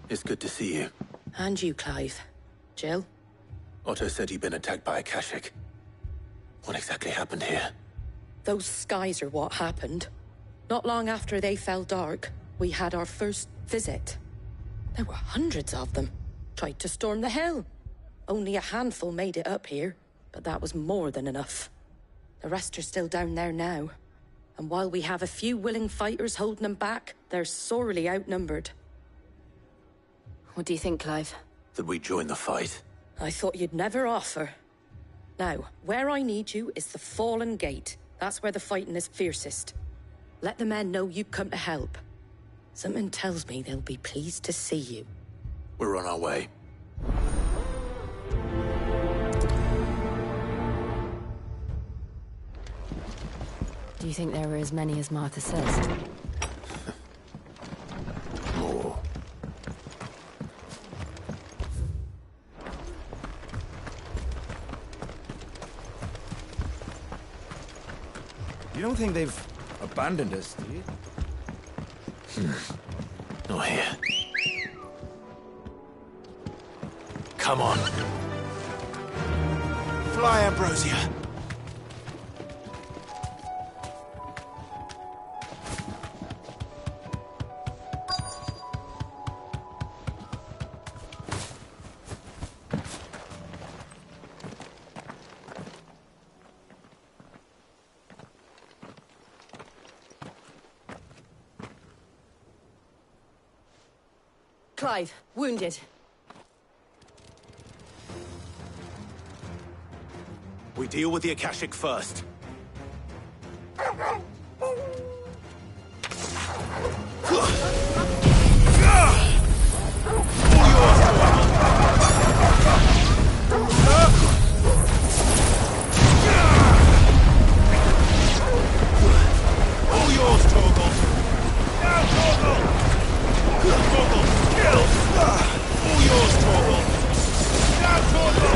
It's good to see you. And you, Clive. Jill? Otto said you'd been attacked by a Akashic. What exactly happened here? Those skies are what happened. Not long after they fell dark, we had our first visit. There were hundreds of them. Tried to storm the Hell. Only a handful made it up here, but that was more than enough. The rest are still down there now. And while we have a few willing fighters holding them back, they're sorely outnumbered. What do you think, Clive? That we join the fight? I thought you'd never offer. Now, where I need you is the Fallen Gate. That's where the fighting is fiercest. Let the men know you've come to help. Something tells me they'll be pleased to see you. We're on our way. Do you think there were as many as Martha says? More. You don't think they've abandoned us, do you? Not here. Come on. Fly, Ambrosia. Clive, wounded. We deal with the Akashic first. All yours, Torgal. Now, Torgal. Torgal, kill. All yours, Torgal. Now, Torgal.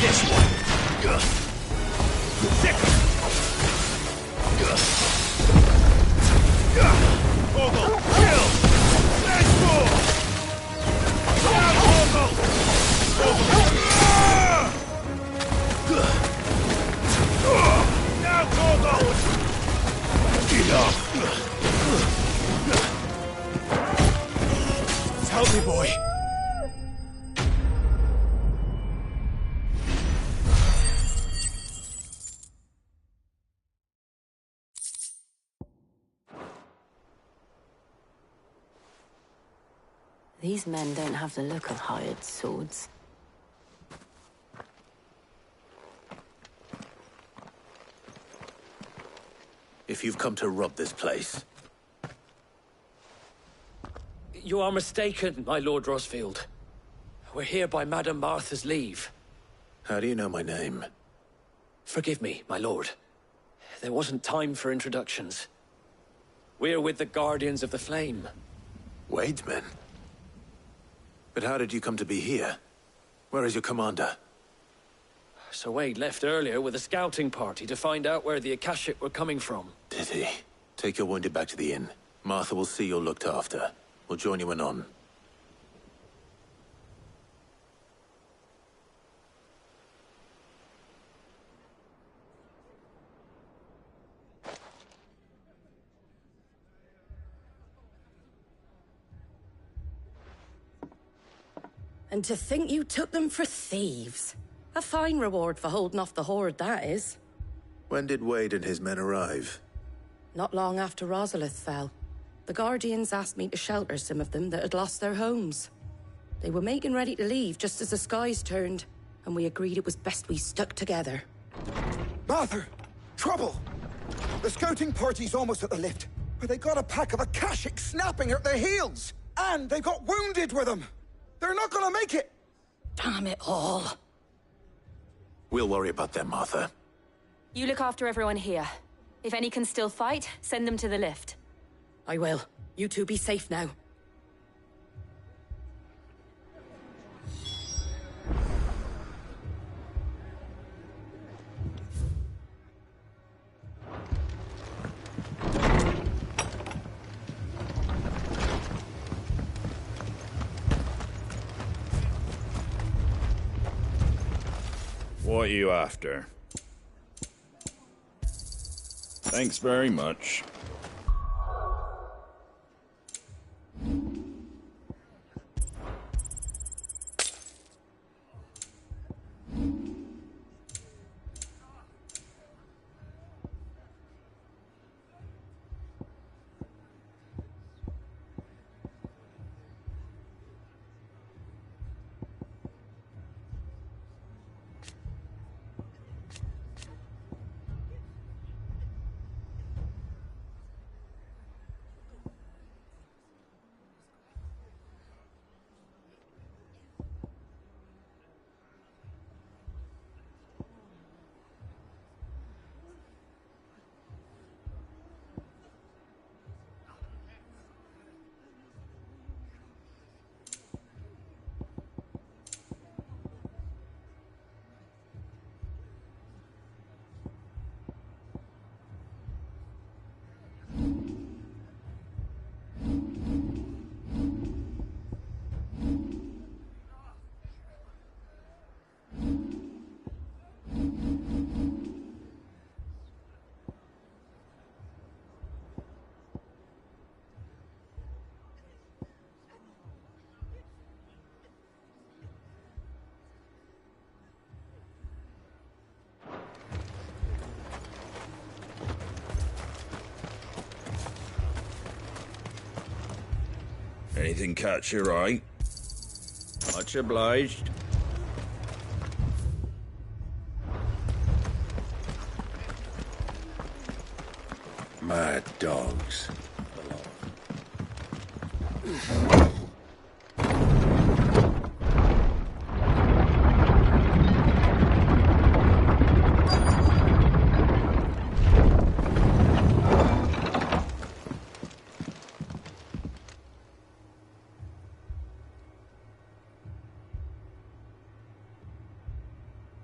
This one. Sick. Torgal, kill. Let's go. Now, Torgal. Now, Torgal. Get up. Help me, boy. These men don't have the look of hired swords. If you've come to rob this place. You are mistaken, my Lord Rosfield. We're here by Madame Martha's leave. How do you know my name? Forgive me, my lord. There wasn't time for introductions. We're with the Guardians of the Flame. Wade's men? But how did you come to be here? Where is your commander? Sir Wade left earlier with a scouting party to find out where the Akashic were coming from. Did he? Take your wounded back to the inn. Martha will see you're looked after. We'll join you anon. And to think you took them for thieves. A fine reward for holding off the horde, that is. When did Wade and his men arrive? Not long after Rosalith fell. The Guardians asked me to shelter some of them that had lost their homes. They were making ready to leave just as the skies turned, and we agreed it was best we stuck together. Martha! Trouble! The scouting party's almost at the lift, but they got a pack of Akashic snapping at their heels! And they got wounded with them! They're not gonna make it! Damn it all. We'll worry about them, Martha. You look after everyone here. If any can still fight, send them to the lift. I will. You two be safe now. What are you after? Thanks very much. Anything catch your eye? Much obliged. Mad dogs.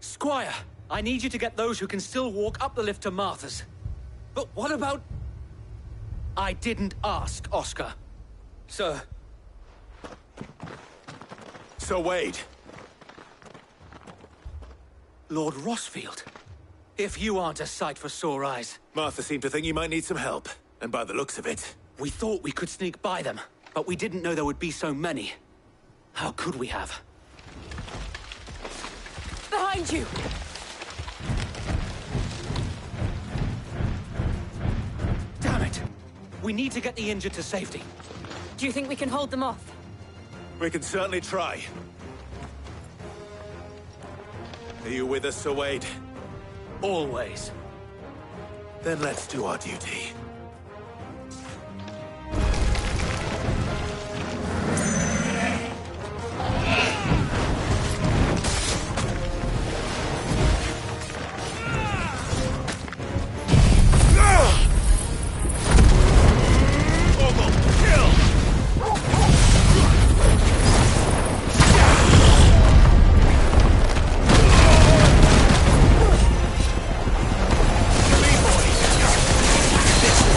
Squire, I need you to get those who can still walk up the lift to Martha's. But what about... I didn't ask, Oscar. Sir. So Wade. Lord Rossfield. If you aren't a sight for sore eyes. Martha seemed to think you might need some help. And by the looks of it... We thought we could sneak by them, but we didn't know there would be so many. How could we have? Behind you! Damn it! We need to get the injured to safety. Do you think we can hold them off? We can certainly try. Are you with us, Sir Wade? Always. Then let's do our duty. This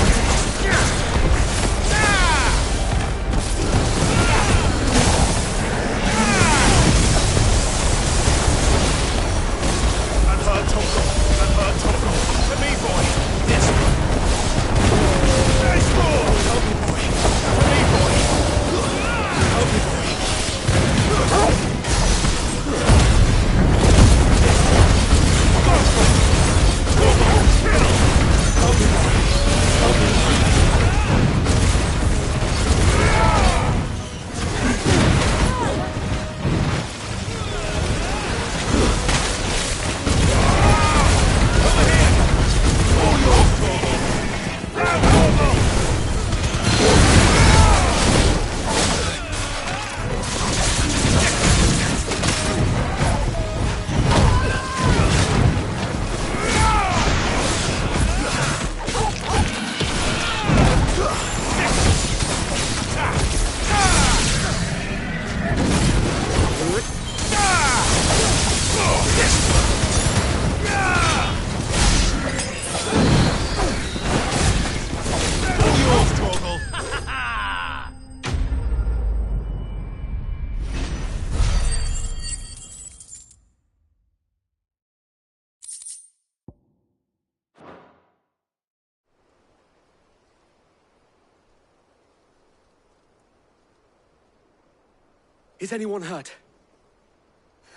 Is anyone hurt?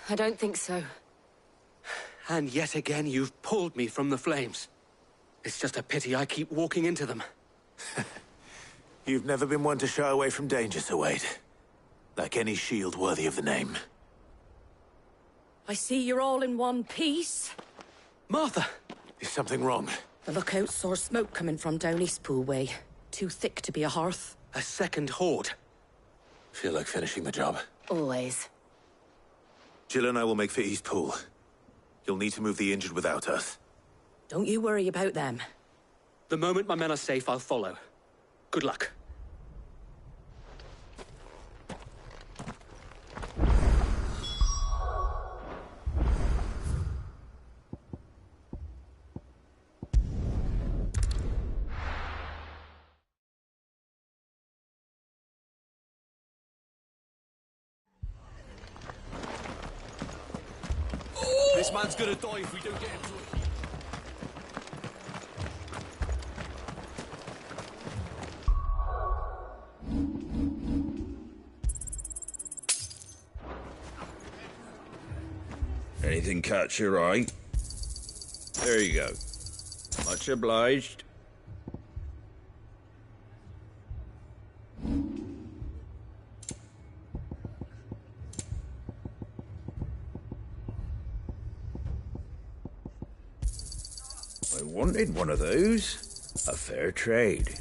I don't think so. And yet again, you've pulled me from the flames. It's just a pity I keep walking into them. You've never been one to shy away from danger, Sir Wade. Like any shield worthy of the name. I see you're all in one piece. Martha! Is something wrong? The lookout saw smoke coming from down Eastpool way. Too thick to be a hearth. A second horde. Feel like finishing the job? Always. Jill and I will make for Eastpool. You'll need to move the injured without us. Don't you worry about them. The moment my men are safe, I'll follow. Good luck. This man's gonna die if we don't get him to a... Anything catch your eye? There you go. Much obliged. I wanted one of those. A fair trade.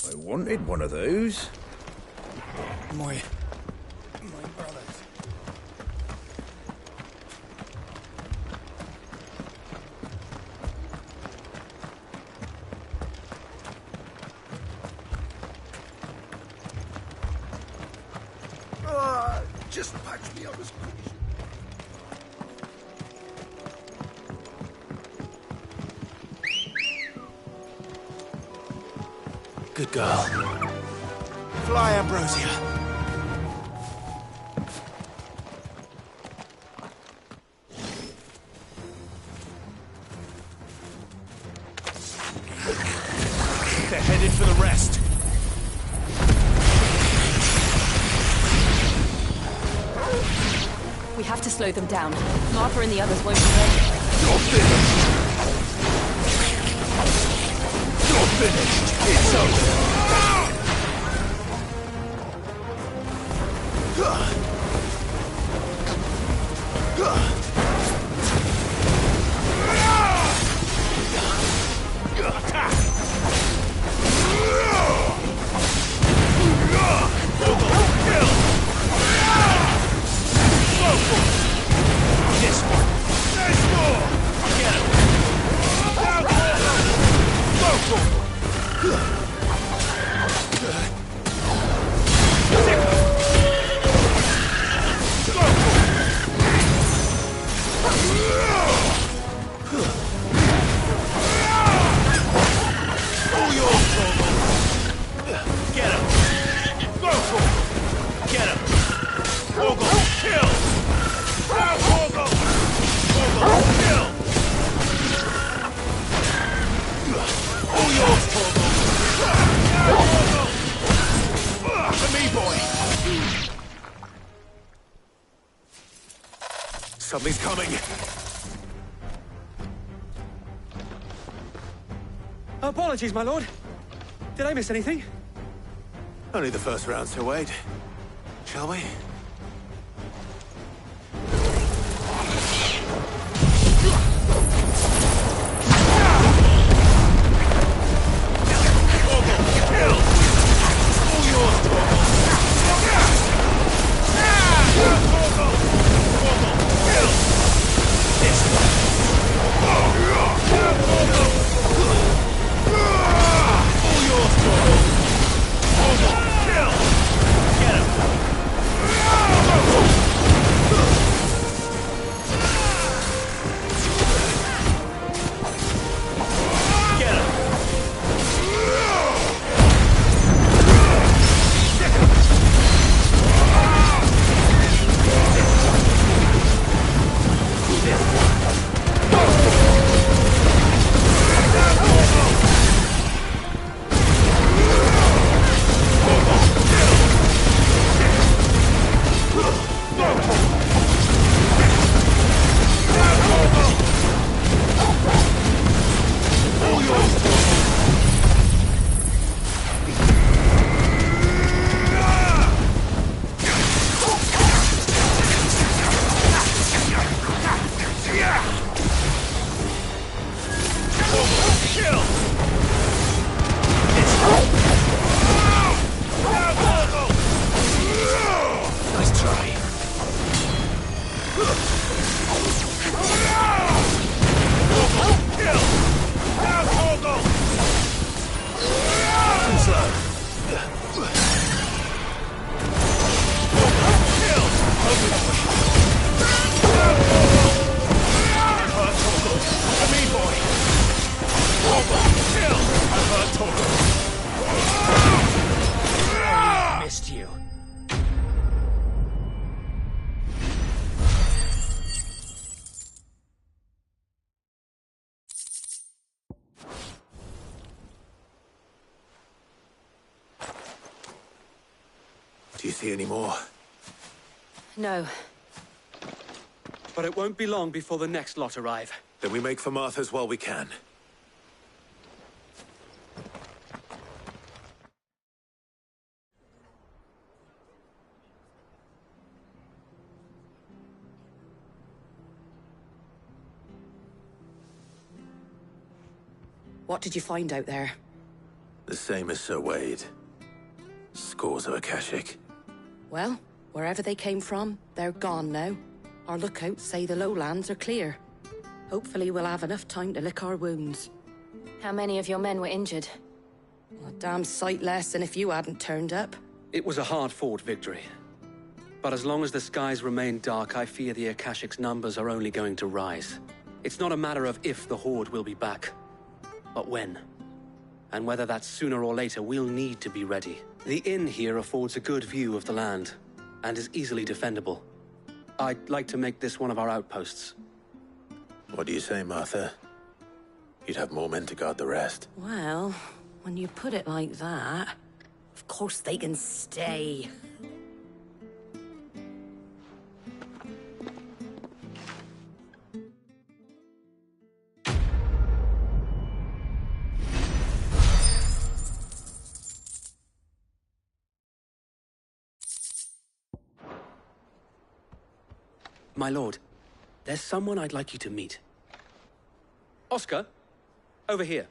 I wanted one of those. My brothers. Just patch me up as quick as you... Good girl. Fly, Ambrosia. They're headed for the rest. We have to slow them down. Martha and the others won't be ready. You're finished! You're finished! It's over! Something's coming. Apologies, my lord. Did I miss anything? Only the first round, Sir Wade. Shall we? Get him! Missed you. Do you see any more? No. But it won't be long before the next lot arrive. Then we make for Martha's while we can. What did you find out there? The same as Sir Wade. Scores of Akashic. Well, wherever they came from, they're gone now. Our lookouts say the lowlands are clear. Hopefully we'll have enough time to lick our wounds. How many of your men were injured? A damn sight less than if you hadn't turned up. It was a hard-fought victory. But as long as the skies remain dark, I fear the Akashic's numbers are only going to rise. It's not a matter of if the Horde will be back, but when. And whether that's sooner or later, we'll need to be ready. The inn here affords a good view of the land, and is easily defendable. I'd like to make this one of our outposts. What do you say, Martha? You'd have more men to guard the rest. Well, when you put it like that, of course they can stay. My lord, there's someone I'd like you to meet. Oscar, over here.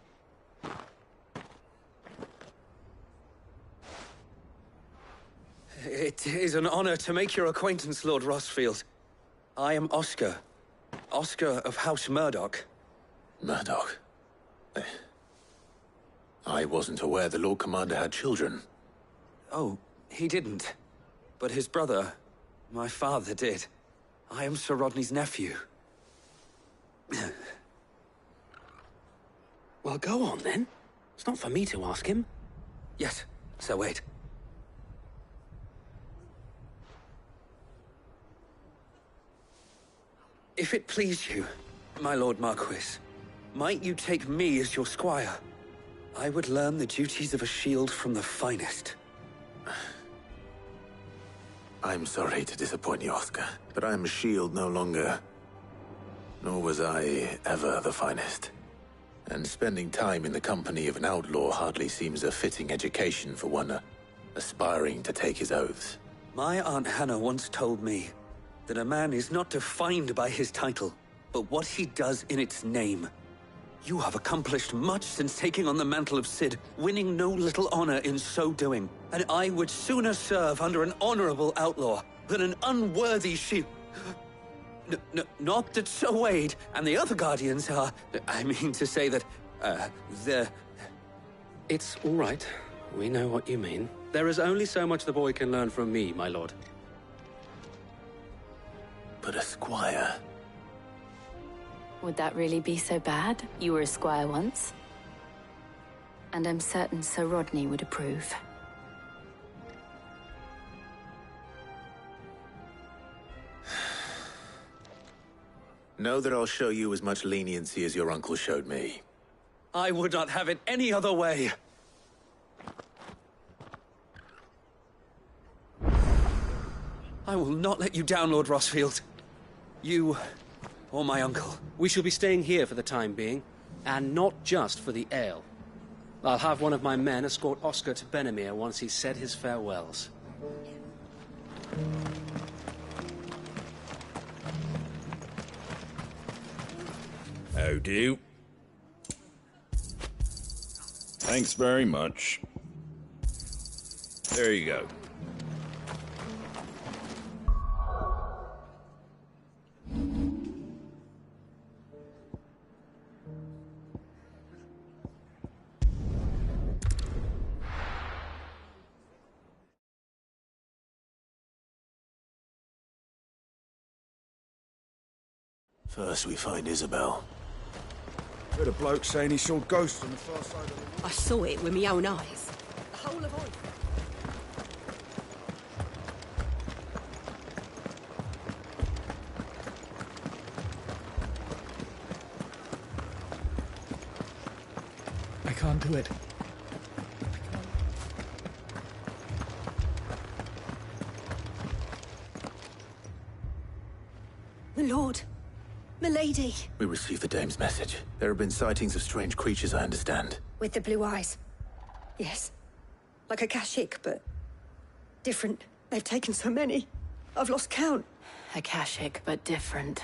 It is an honor to make your acquaintance, Lord Rossfield. I am Oscar. Oscar of House Murdoch. Murdoch? I wasn't aware the Lord Commander had children. Oh, he didn't. But his brother, my father, did. I am Sir Rodney's nephew. Well, go on then. It's not for me to ask him. Yes, Sir Wade. If it please you, my Lord Marquis, might you take me as your squire? I would learn the duties of a shield from the finest. I'm sorry to disappoint you, Oscar, but I'm a shield no longer. Nor was I ever the finest. And spending time in the company of an outlaw hardly seems a fitting education for one aspiring to take his oaths. My Aunt Hannah once told me that a man is not defined by his title, but what he does in its name. You have accomplished much since taking on the mantle of Cid, winning no little honor in so doing. And I would sooner serve under an honorable outlaw than an unworthy shield. Not that Sir Wade and the other Guardians are... I mean to say that, they're... It's all right. We know what you mean. There is only so much the boy can learn from me, my lord. But a squire... Would that really be so bad? You were a squire once. And I'm certain Sir Rodney would approve. Know that I'll show you as much leniency as your uncle showed me. I would not have it any other way. I will not let you down, Lord Rossfield. You or my uncle. We shall be staying here for the time being, and not just for the ale. I'll have one of my men escort Oscar to Benimir once he's said his farewells. How do? Thanks very much. There you go. First we find Isabel. Heard a bloke saying he saw ghosts on the far side of the wall. I saw it with my own eyes. The whole of it. I can't do it. My lord. Milady. We received the dame's message. There have been sightings of strange creatures, I understand. With the blue eyes. Yes. Like a Kashik, but different. They've taken so many. I've lost count. Akashic, but different.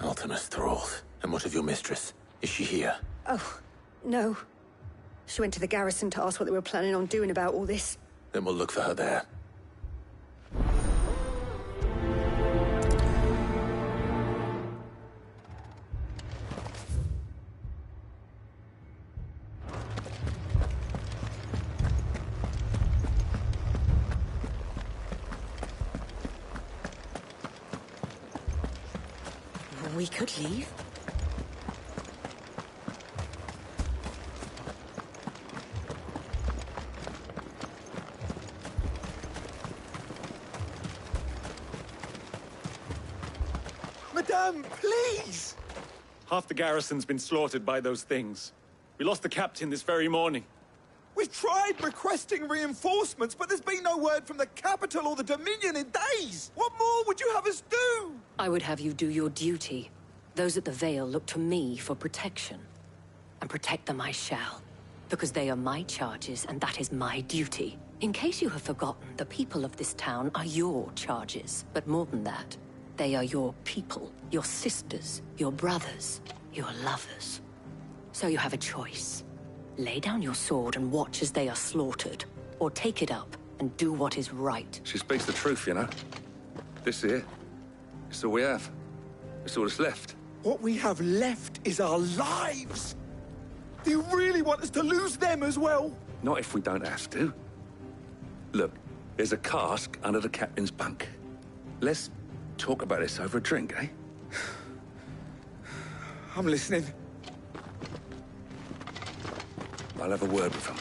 Ultimus thralls. And what of your mistress? Is she here? Oh, no. She went to the garrison to ask what they were planning on doing about all this. Then we'll look for her there. We could leave. Madame, please! Half the garrison's been slaughtered by those things. We lost the captain this very morning. We've tried requesting reinforcements, but there's been no word from the capital or the Dominion in days! What more would you have us do? I would have you do your duty. Those at the Vale look to me for protection. And protect them I shall. Because they are my charges, and that is my duty. In case you have forgotten, the people of this town are your charges. But more than that, they are your people. Your sisters, your brothers, your lovers. So you have a choice. Lay down your sword and watch as they are slaughtered. Or take it up and do what is right. She speaks the truth, you know. This here, it's all we have. It's all that's left. What we have left is our lives! Do you really want us to lose them as well? Not if we don't have to. Look, there's a cask under the captain's bunk. Let's talk about this over a drink, eh? I'm listening. I'll have a word with him.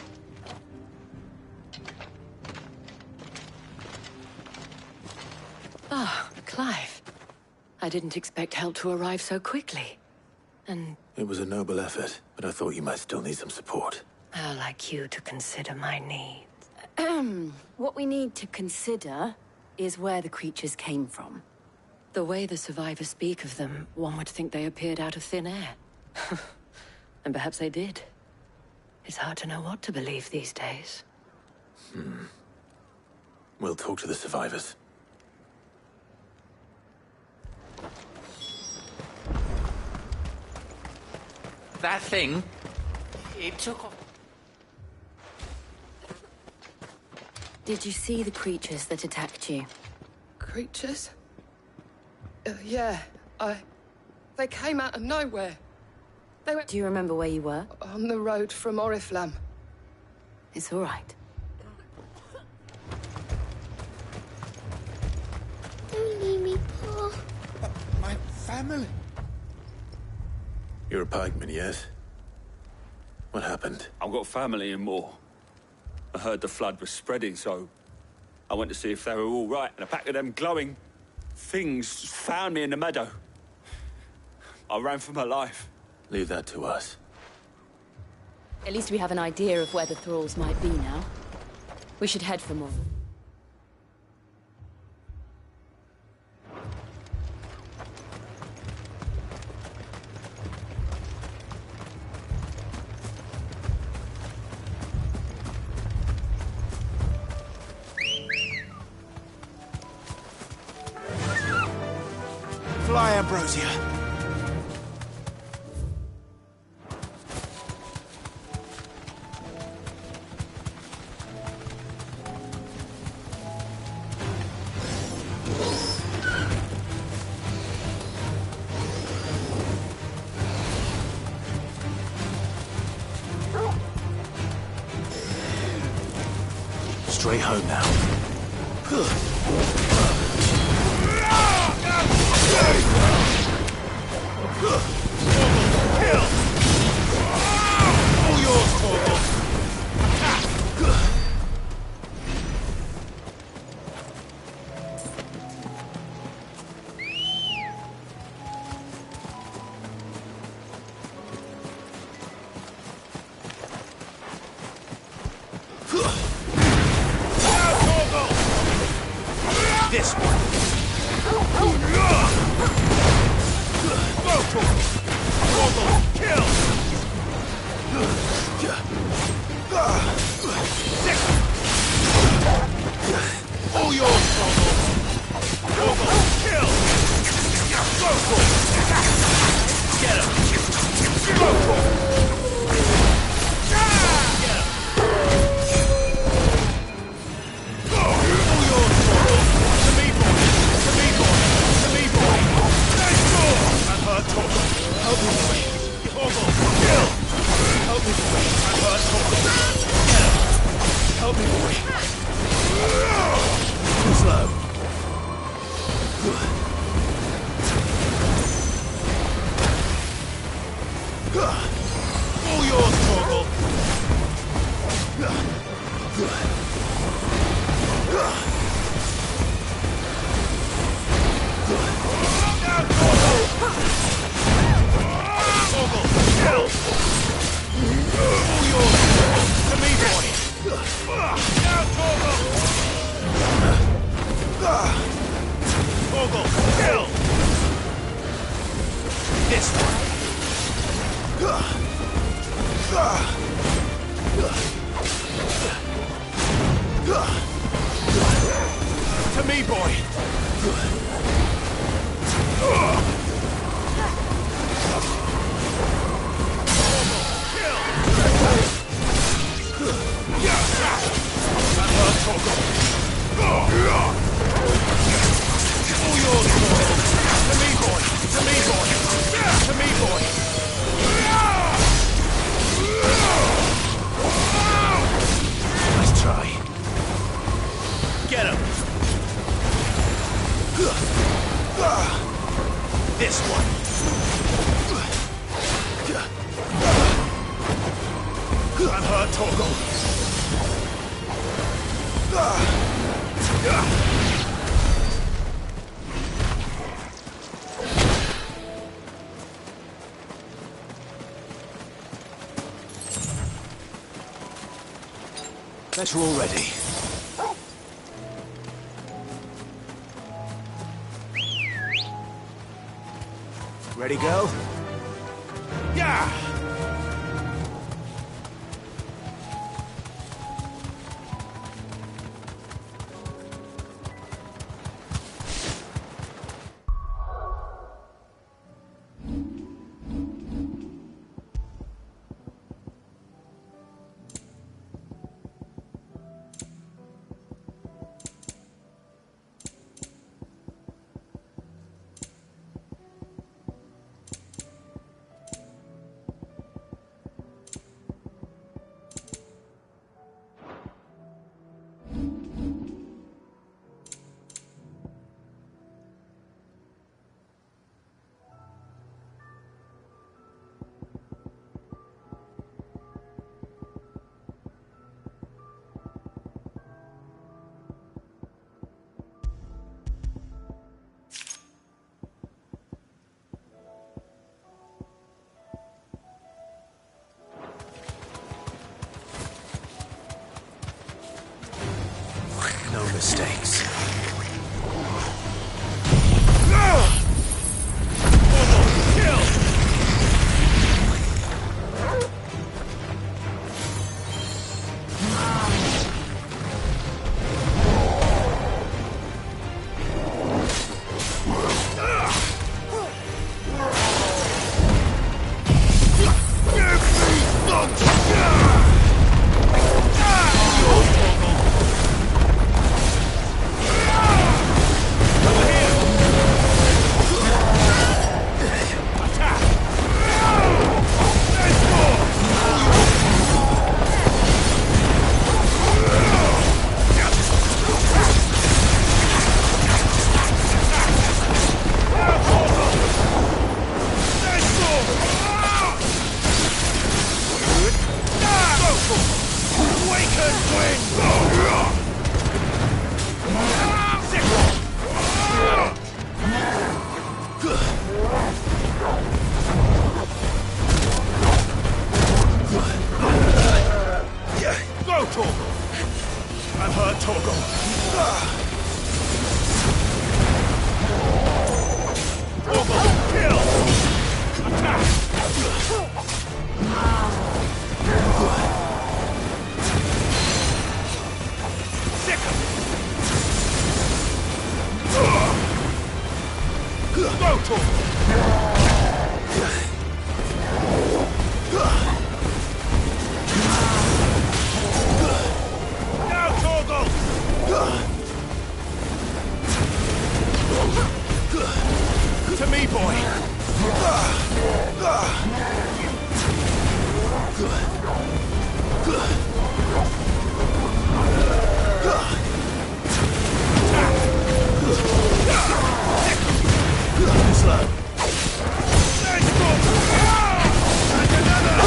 Ah, Clive. I didn't expect help to arrive so quickly. And It was a noble effort, but I thought you might still need some support. I'd like you to consider my needs. What we need to consider is where the creatures came from. The way the survivors speak of them, one would think they appeared out of thin air. And perhaps they did. It's hard to know what to believe these days. We'll talk to the survivors. That thing, it took off. Did you see the creatures that attacked you? Creatures? Yeah, they came out of nowhere. They went Do you remember where you were? on the road from Oriflamme. It's all right. Don't leave me, Paul. My family. You're a pikeman, yes? What happened? I've got family in Moor. I heard the flood was spreading, so I went to see if they were all right, and a pack of them glowing things found me in the meadow. I ran for my life. Leave that to us. At least we have an idea of where the thralls might be now. We should head for more. Fly, Ambrosia. Straight home now. All yours, Torgal. This one. Torgal, kill! All yours, Torgal. Torgal, kill! Get him! Help me, boy. Too slow. All yours, Torgal. To me, boy. Nice try. Get him! This one. I'm hurt, Torgal. Better already. Ready, go? Yeah! Go, Torgal! Now, Torgal! To me, boy! Slow. Let's go! And another!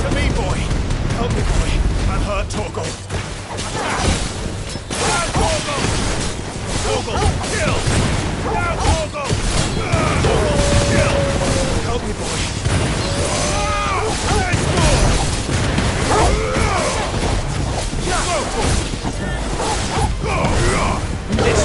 To me, boy! Help me, boy! I'm hurt, Torgal! Now, Torgal! Torgal, kill! Now, Torgal! Torgal, kill! Help me, boy! Let's go! This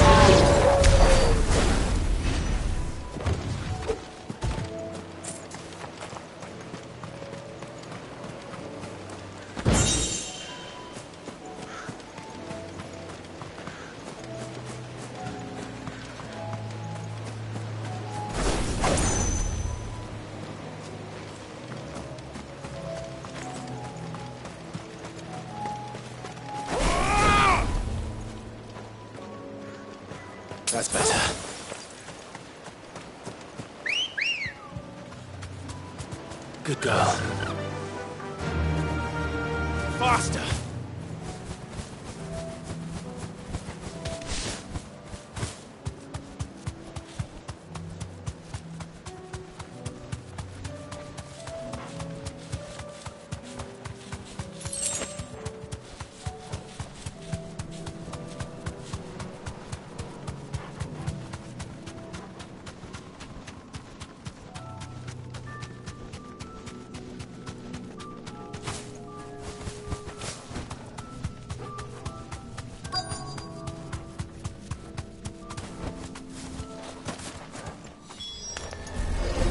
That's better. Good girl. faster!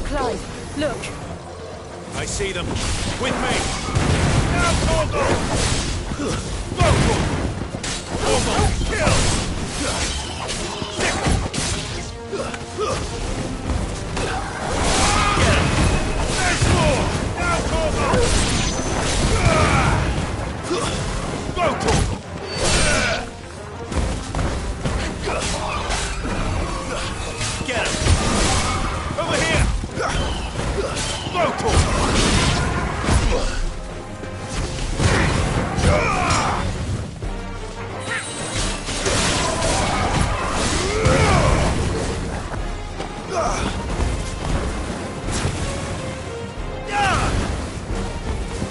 Clive, look. I see them. With me! Now, Torgal! Go, Torgal! Torgal, kill! Get him! There's more! Now, Torgal! Go, Torgal! Get him! Over here! Go, Torgal!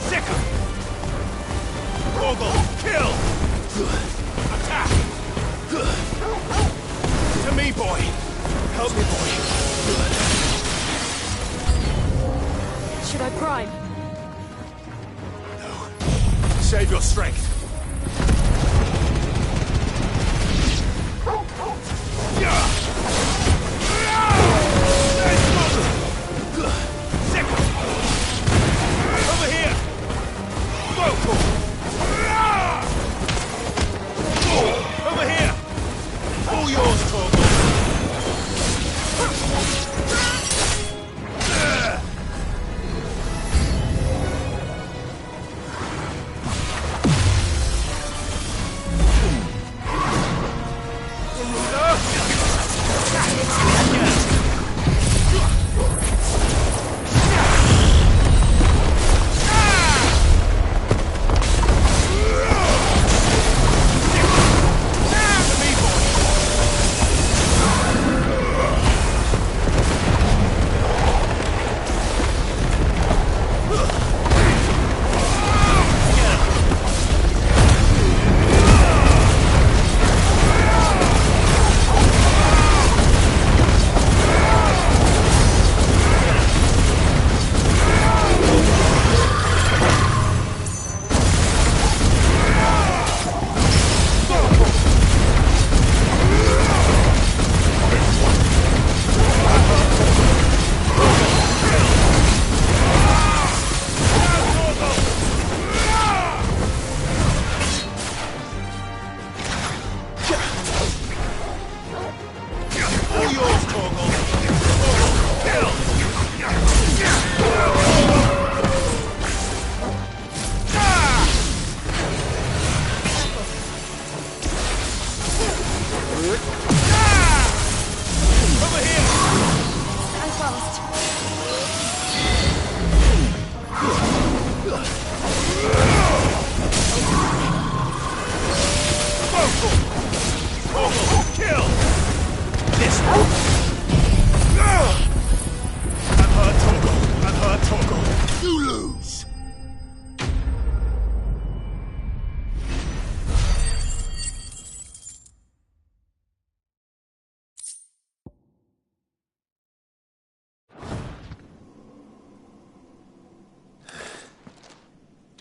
Sicker! Torgal, kill! Attack! To me, boy! Help me, boy! Should I prime? Save your strength. Over here! Go, Torgal! Over here! All yours, Torgal!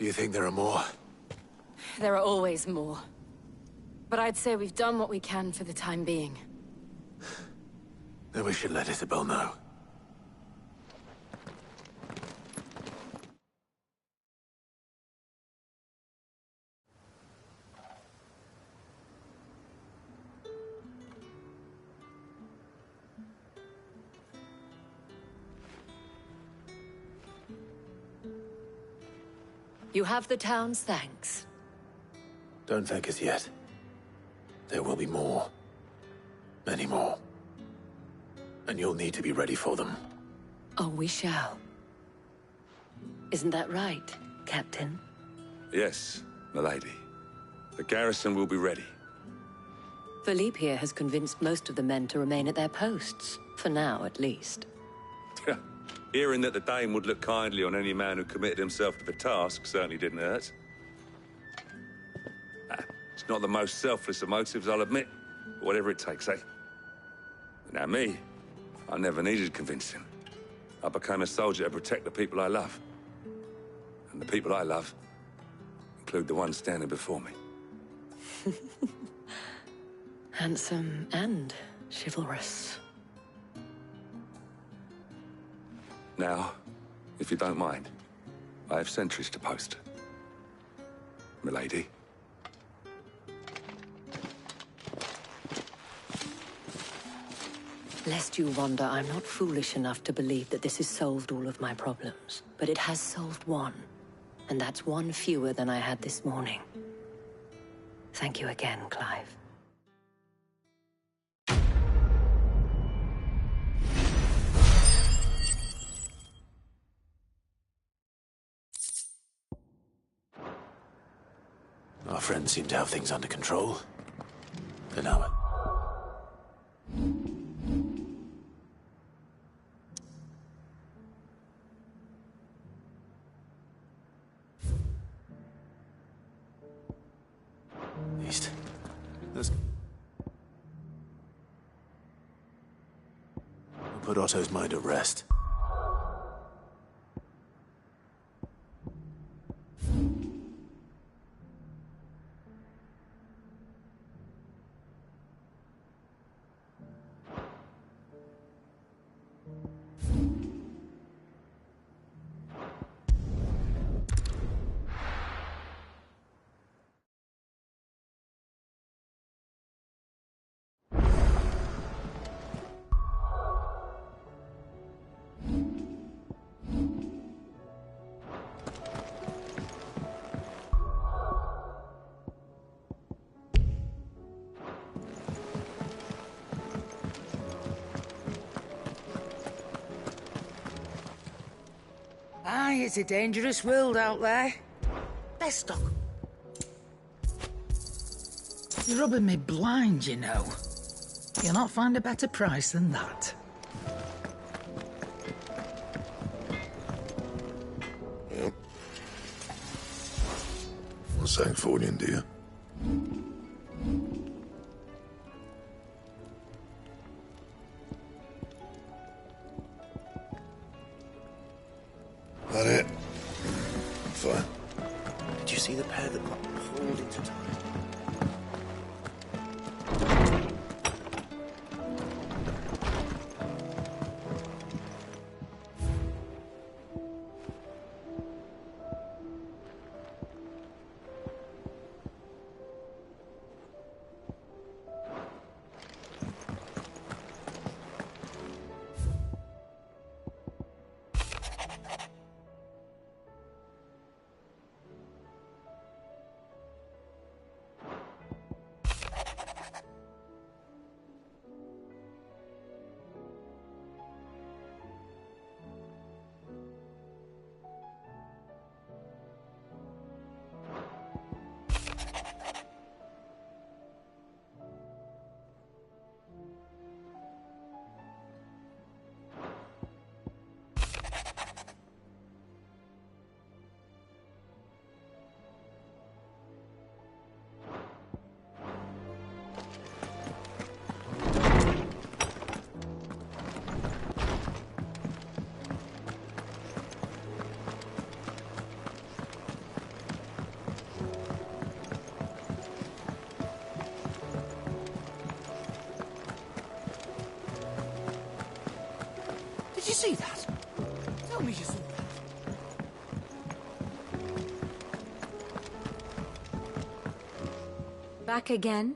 Do you think there are more? There are always more. But I'd say we've done what we can for the time being. Then we should let Isabel know. You have the town's thanks. Don't thank us yet. There will be more. Many more. And you'll need to be ready for them. Oh, we shall. Isn't that right, Captain? Yes, milady. The garrison will be ready. Philippe here has convinced most of the men to remain at their posts. For now, at least. Hearing that the Dame would look kindly on any man who committed himself to the task certainly didn't hurt. It's not the most selfless of motives, I'll admit. But whatever it takes, eh? Now me, I never needed convincing. I became a soldier to protect the people I love. And the people I love include the ones standing before me. Handsome and chivalrous. Now, if you don't mind, I have sentries to post. Milady. Lest you wonder, I'm not foolish enough to believe that this has solved all of my problems. But it has solved one. And that's one fewer than I had this morning. Thank you again, Clive. Our friends seem to have things under control. For now. East. Let's... We'll put Otto's mind at rest. Aye, it's a dangerous world out there. Bestock. You're rubbing me blind, you know. You'll not find a better price than that. Yep. What's that for you, dear? That it? Fine. Did you see the pair that got pulled into time? you see that? Tell me you saw that. Back again?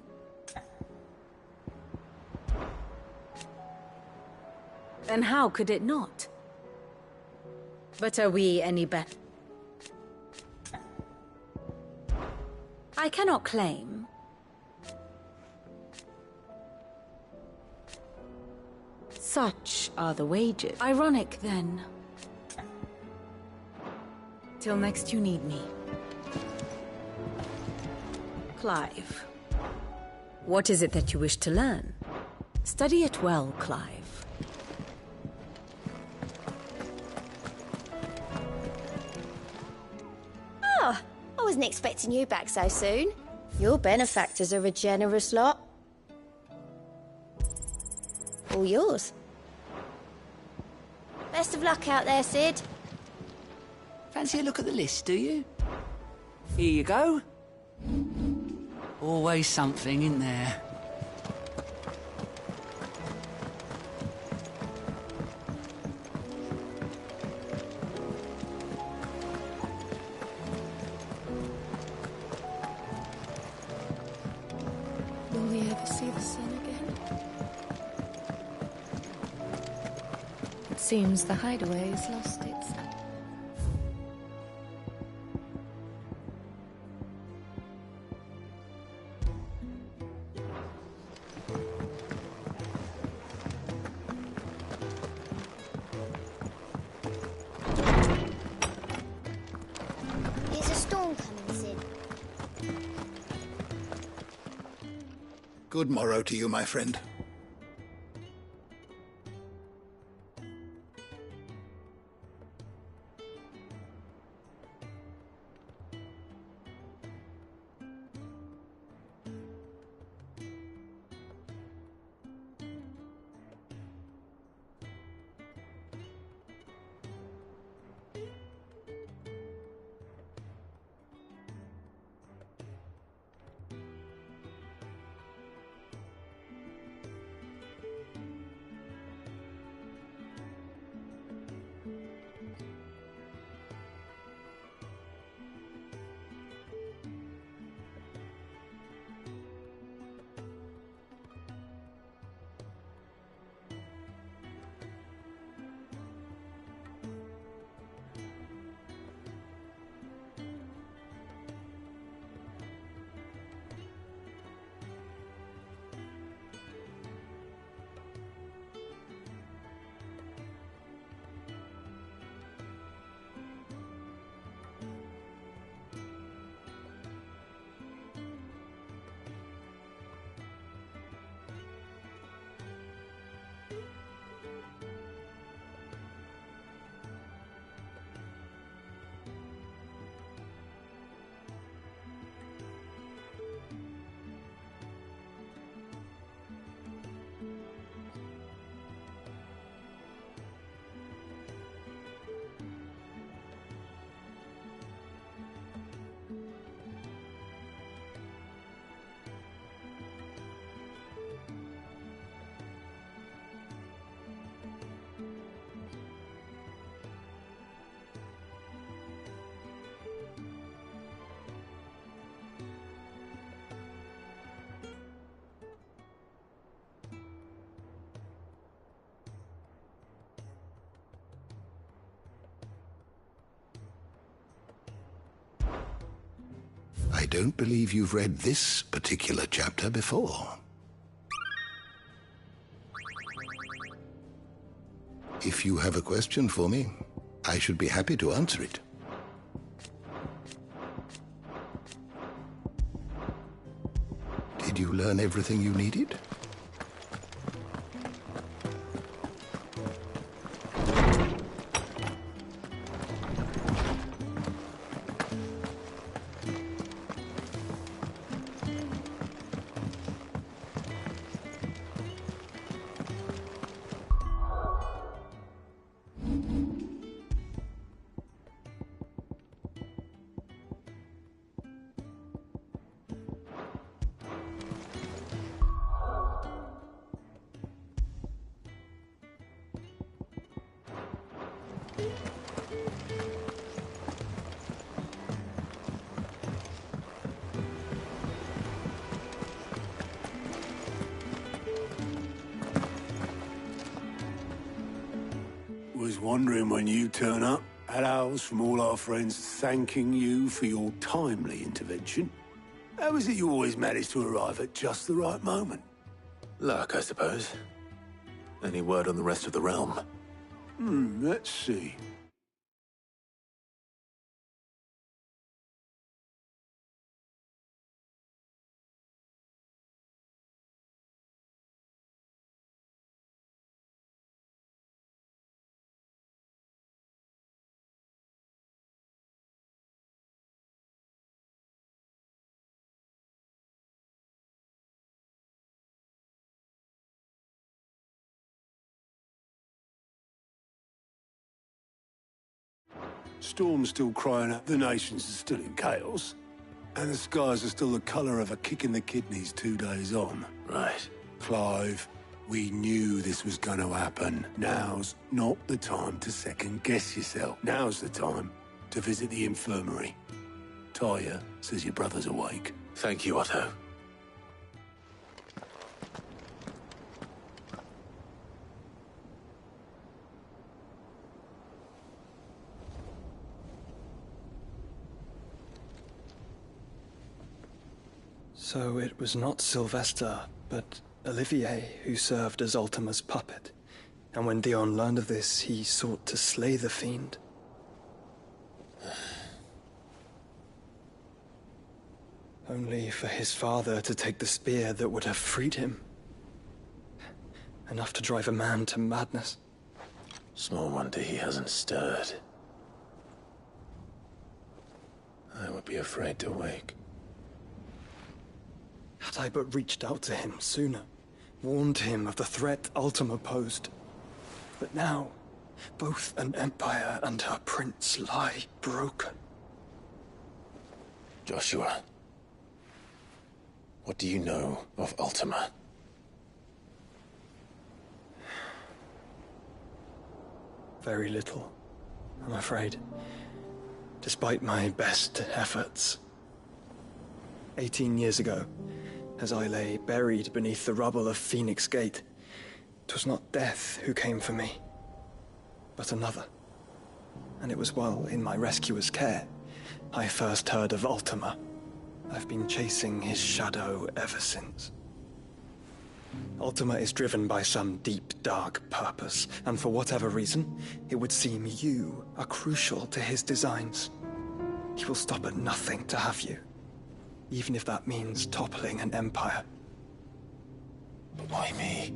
Then how could it not? But are we any better? I cannot claim. Such are the wages. Ironic, then. Till next you need me. Clive. What is it that you wish to learn? Study it well, Clive. Oh, I wasn't expecting you back so soon. Your benefactors are a generous lot. All yours. Best of luck out there, Sid. Fancy a look at the list, do you? Here you go. Always something in there. Will we ever see the sun again? It seems the hideaway has lost its... Is a storm coming, Sid? Good morrow to you, my friend. I don't believe you've read this particular chapter before. If you have a question for me, I should be happy to answer it. Did you learn everything you needed? always wondering when you turn up. Had owls from all our friends thanking you for your timely intervention. How is it you always manage to arrive at just the right moment? Luck, I suppose. Any word on the rest of the realm? Let's see. Storm's still crying out the nations are still in chaos. And the skies are still the colour of a kick in the kidneys 2 days on. Right. Clive, we knew this was going to happen. Now's not the time to second-guess yourself. Now's the time to visit the infirmary. Talia says your brother's awake. Thank you, Otto. So it was not Sylvester, but Olivier who served as Ultima's puppet. And when Dion learned of this, he sought to slay the fiend. Only for his father to take the spear that would have freed him. Enough to drive a man to madness. Small wonder he hasn't stirred. I would be afraid to wake. Had I but reached out to him sooner, warned him of the threat Ultima posed. But now, both an empire and her prince lie broken. Joshua, what do you know of Ultima? Very little, I'm afraid. Despite my best efforts. 18 years ago, as I lay buried beneath the rubble of Phoenix Gate, 'twas not death who came for me, but another. And it was while in my rescuer's care I first heard of Ultima. I've been chasing his shadow ever since. Ultima is driven by some deep, dark purpose, and for whatever reason, it would seem you are crucial to his designs. He will stop at nothing to have you. Even if that means toppling an empire. But why me?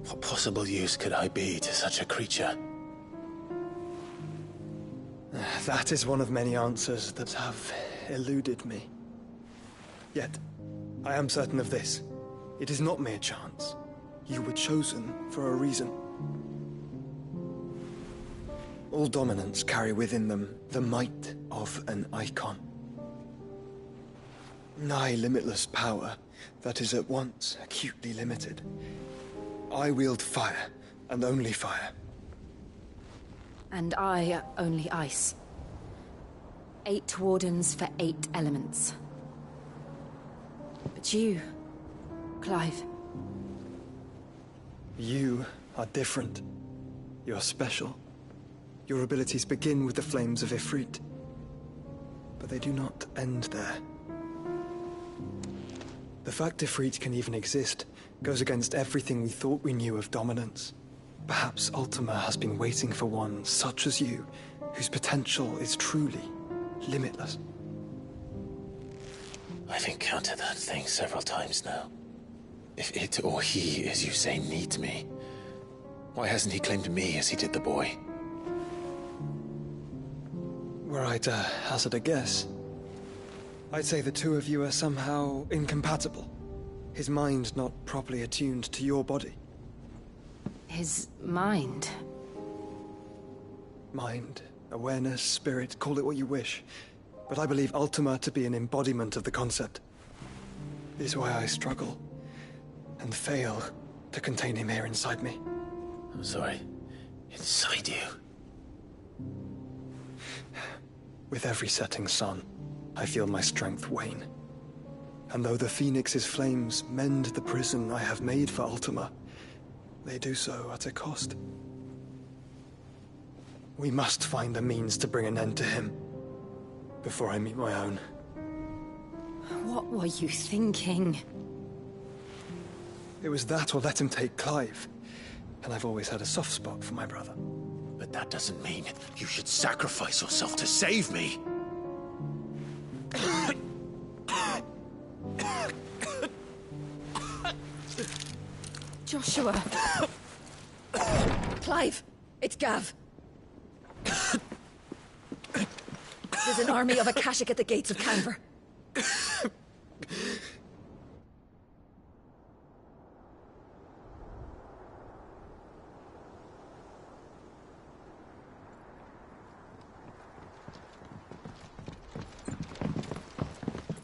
What possible use could I be to such a creature? That is one of many answers that have eluded me. Yet, I am certain of this. It is not mere chance. You were chosen for a reason. All dominants carry within them the might of an icon. Nigh limitless power that is at once acutely limited. I wield fire, and only fire. And I only ice. 8 wardens for 8 elements. But you, Clive. You are different. You're special. Your abilities begin with the flames of Ifrit. But they do not end there. The fact Ifrit can even exist goes against everything we thought we knew of dominance. Perhaps Ultima has been waiting for one such as you, whose potential is truly limitless. I've encountered that thing several times now. If it or he, as you say, needs me, why hasn't he claimed me as he did the boy? Were I to hazard a guess, I'd say the two of you are somehow incompatible. His mind not properly attuned to your body. His mind? Mind, awareness, spirit, call it what you wish. But I believe Ultima to be an embodiment of the concept. It is why I struggle and fail to contain him here inside me. I'm sorry. Inside you? With every setting sun, I feel my strength wane. And though the Phoenix's flames mend the prison I have made for Ultima, they do so at a cost. We must find the means to bring an end to him before I meet my own. What were you thinking? It was that or let him take Clive. And I've always had a soft spot for my brother. But that doesn't mean you should sacrifice yourself to save me. Joshua. Clive, it's Gav. There's an army of Akashic at the gates of Canver.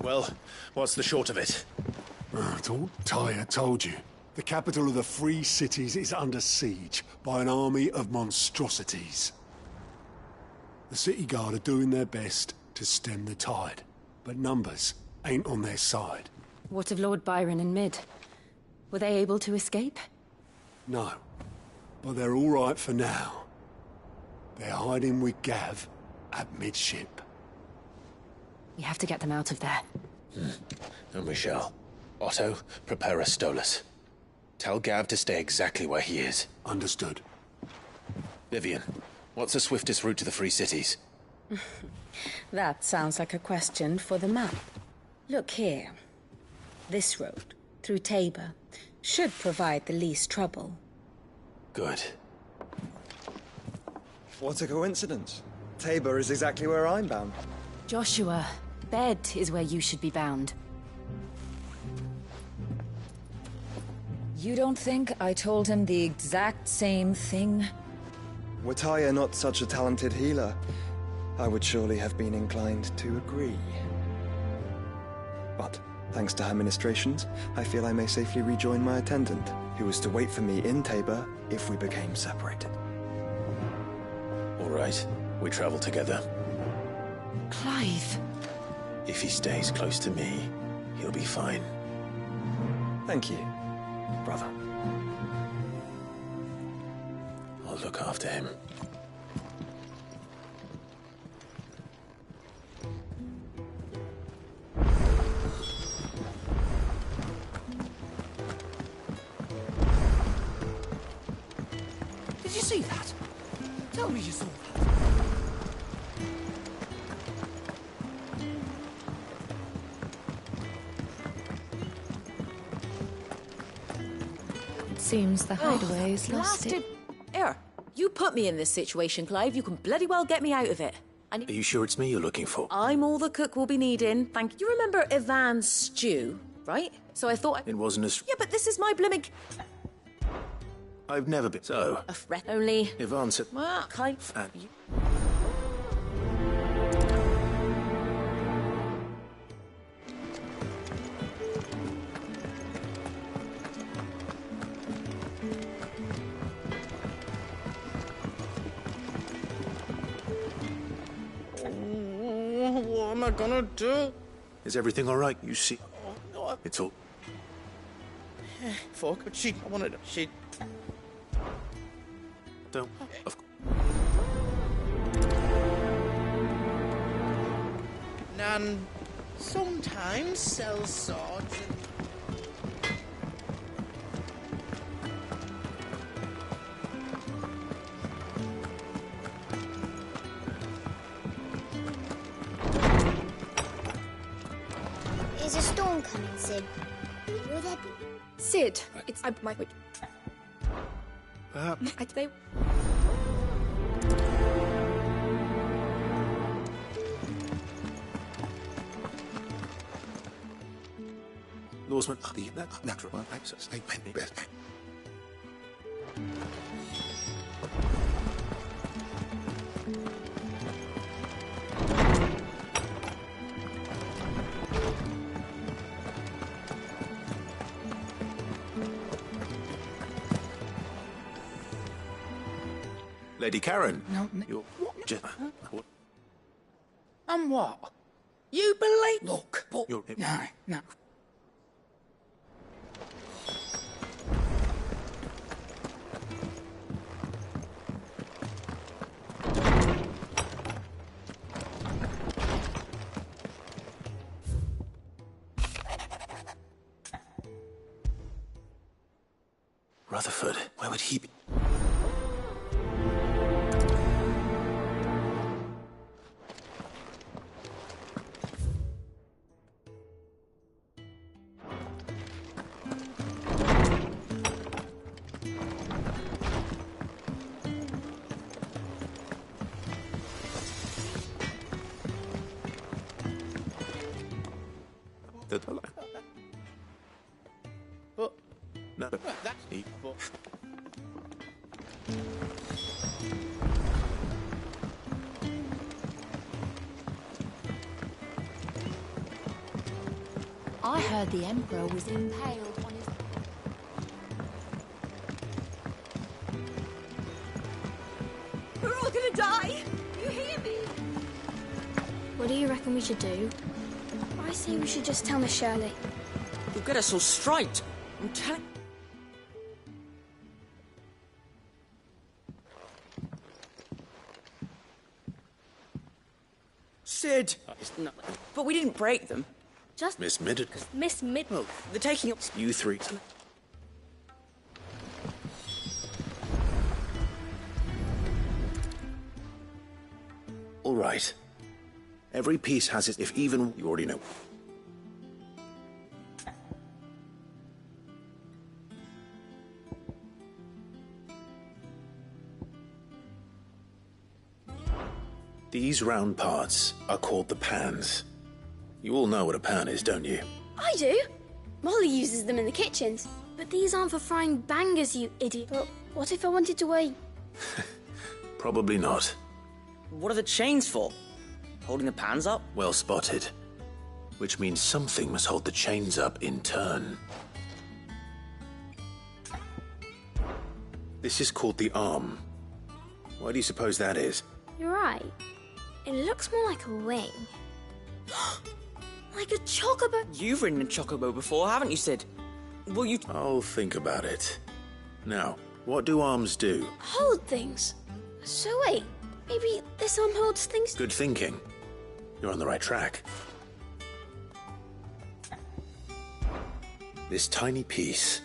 Well, what's the short of it? I thought Tyre told you. The capital of the Free Cities is under siege by an army of monstrosities. The City Guard are doing their best to stem the tide, but numbers ain't on their side. What of Lord Byron and Mid? Were they able to escape? No, but they're all right for now. They're hiding with Gav at midship. We have to get them out of there. And we shall. Otto, prepare a Stolas. Tell Gav to stay exactly where he is. Understood. Vivian, what's the swiftest route to the Free Cities? That sounds like a question for the map. Look here. This road, through Tabor, should provide the least trouble. Good. What a coincidence. Tabor is exactly where I'm bound. Joshua, Bed is where you should be bound. You don't think I told him the exact same thing? Were Tyre not such a talented healer, I would surely have been inclined to agree. But, thanks to her ministrations, I feel I may safely rejoin my attendant, who was to wait for me in Tabor if we became separated. All right, we travel together. Clive. If he stays close to me, he'll be fine. Thank you, brother. I'll look after him. Did you see that? Tell me you saw that. Seems the hideaway's lost it. Here, you put me in this situation, Clive. You can bloody well get me out of it. Are you sure it's me you're looking for? I'm all the cook will be needing. Thank you. You remember Ivan's stew, right? So I thought... It wasn't as... Yeah, but this is my blooming... I've never been... So... A threat only... Ivan said... Well, Clive... What am I gonna do? Is everything all right? You see... No, It's all... fuck, but she wanted... She... Don't... Of... Nan sometimes sells swords and... Is a storm coming, Sid? Will there be... Sid, it's... my... Wait. They... Lawsman, the natural access. Lady Karen. No, You're... What? And what? You believe... Look, but... No. Rutherford, where would he be? No. I heard the Emperor was impaled on his... We're all gonna die! You hear me? What do you reckon we should do? I say we should just tell Miss Shirley. You'll get us all straight. I'm telling... Sid! But we didn't break them. Just... Miss Middleton. Miss Middleton. They're taking up... You three. All right. Every piece has its... If even... You already know. These round parts are called the pans. You all know what a pan is, don't you? I do. Molly uses them in the kitchens. But these aren't for frying bangers, you idiot. But what if I wanted to weigh... Probably not. What are the chains for? Holding the pans up? Well spotted. Which means something must hold the chains up in turn. This is called the arm. Why do you suppose that is? You're right. It looks more like a wing. Like a chocobo. You've ridden a chocobo before, haven't you, Sid? Will you... I'll think about it. Now, what do arms do? Hold things. So wait, maybe this arm holds things... Good thinking. You're on the right track. This tiny piece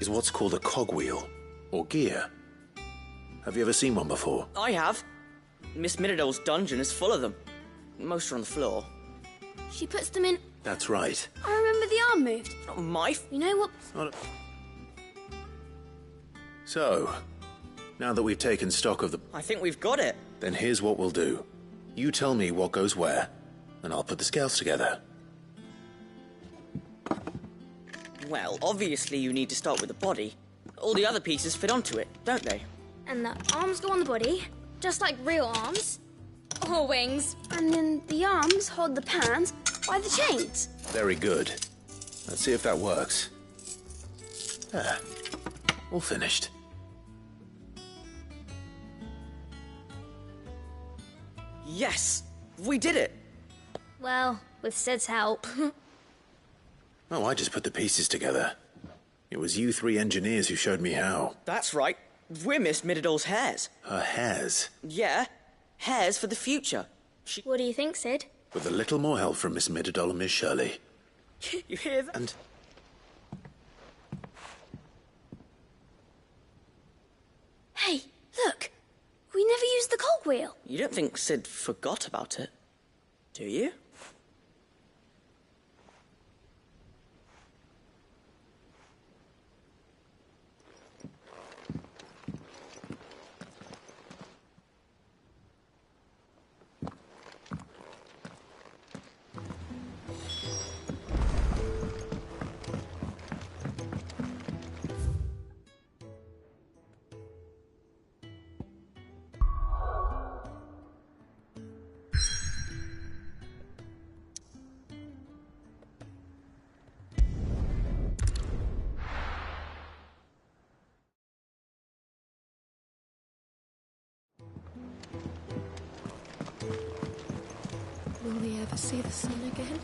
is what's called a cogwheel, or gear. Have you ever seen one before? I have. Miss Middledale's dungeon is full of them. Most are on the floor. She puts them in... That's right. I remember the arm moved. Not my... You know what... So, now that we've taken stock of the... I think we've got it. Then here's what we'll do. You tell me what goes where, and I'll put the scales together. Well, obviously you need to start with the body. All the other pieces fit onto it, don't they? And the arms go on the body, just like real arms. Or wings. And then the arms hold the pans by the chains. Very good. Let's see if that works. There. All finished. Yes! We did it! Well, with Sid's help. Oh, I just put the pieces together. It was you three engineers who showed me how. That's right. We're Miss Middledale's hairs. Her hairs? Yeah. Hairs for the future. What do you think, Sid? With a little more help from Miss Middledale and Miss Shirley. You hear that? And... Hey, look! We never used the cogwheel. You don't think Sid forgot about it, do you? Will we ever see the sun again?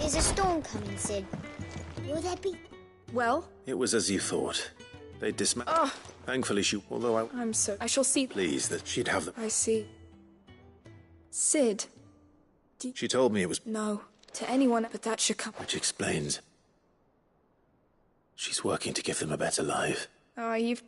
Is a storm coming, Sid? Will there be... Well? It was as you thought. They dismantled. Thankfully, although I'm so... I shall see... pleased that she'd have them. I see. Sid. She told me it was... No, to anyone, but that should come... Which explains... she's working to give them a better life. Oh, you've...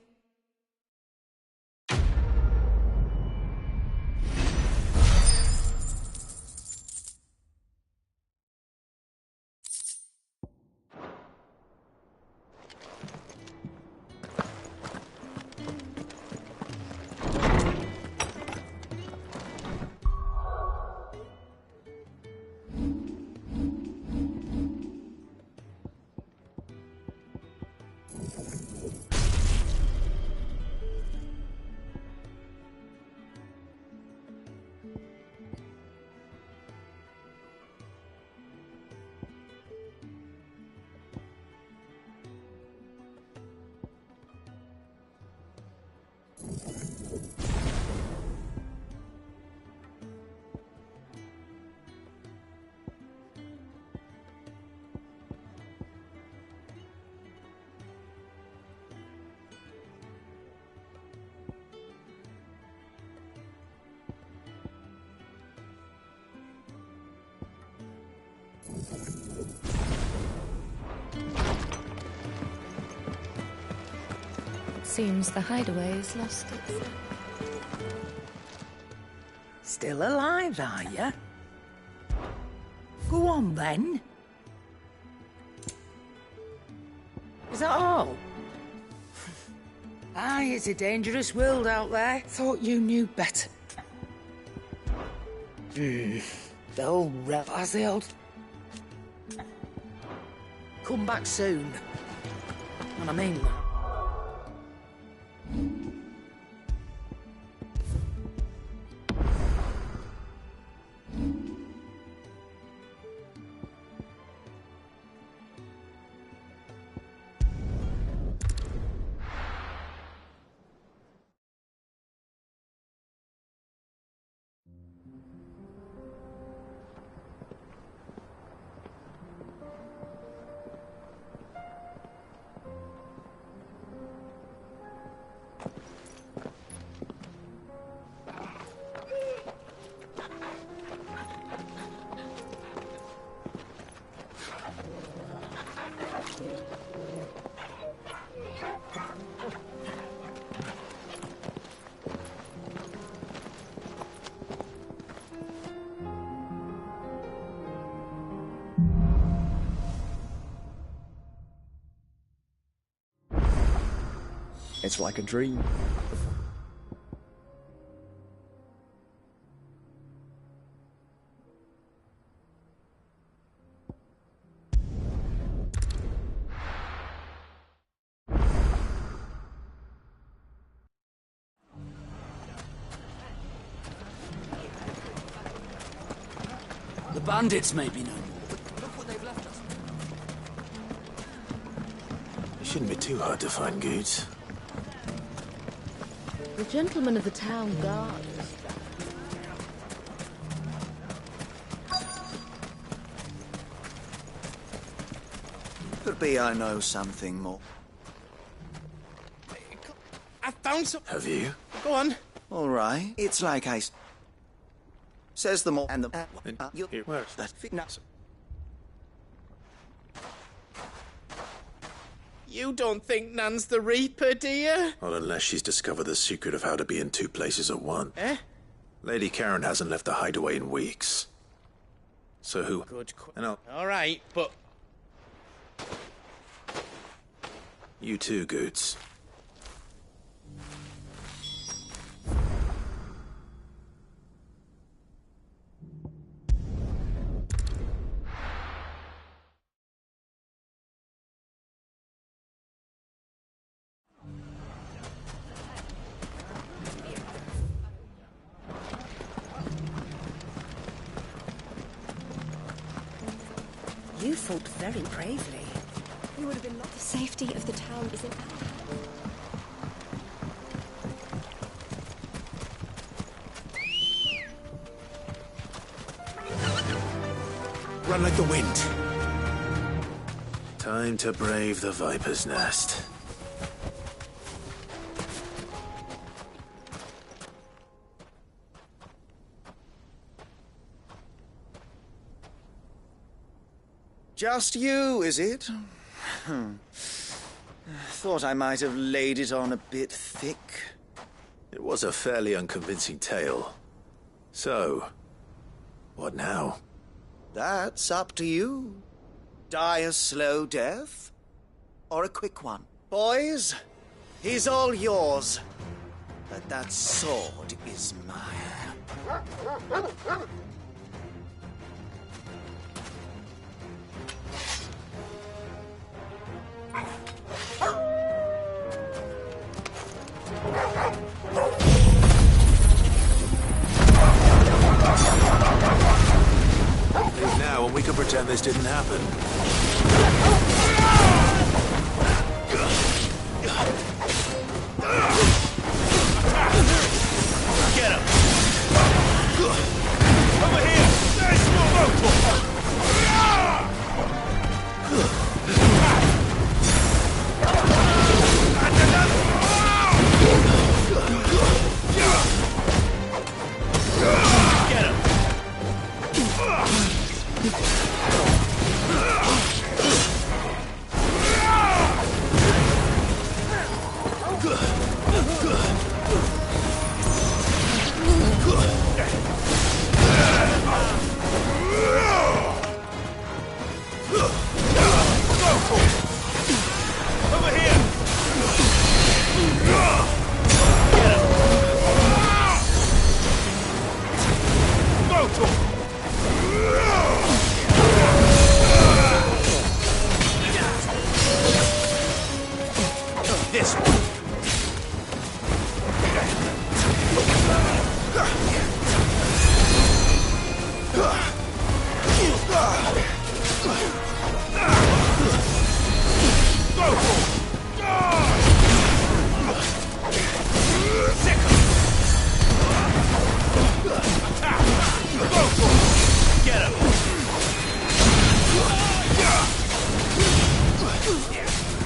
Seems the hideaway has lost its... Still alive, are you? Go on, then. Is that all? Aye, it's a dangerous world out there. Thought you knew better. The old rep has the old... Come back soon. And I mean that. It's like a dream. The bandits may be no more, but look what they've left us. It shouldn't be too hard to find goods. The gentleman of the town guard. Could be I know something more. I found some... Have you? Go on. All right. It's like I... Says the more and the... Where's that? You don't think Nan's the Reaper, do you? Not unless she's discovered the secret of how to be in two places at once. Eh? Lady Karen hasn't left the hideaway in weeks. So who? Good. And all right, but... You too, Goods. You fought very bravely. We would have been lost. The safety of the town is in our hands. Run like the wind. Time to brave the Viper's Nest. Just you, is it? Thought I might have laid it on a bit thick. It was a fairly unconvincing tale. So, what now? That's up to you. Die a slow death, or a quick one. Boys, he's all yours. But that sword is mine. Leave now and we can pretend this didn't happen. Get him! Over here! There's your motor! And another! Get him! Over here! Get him! Motor! This one. Get him!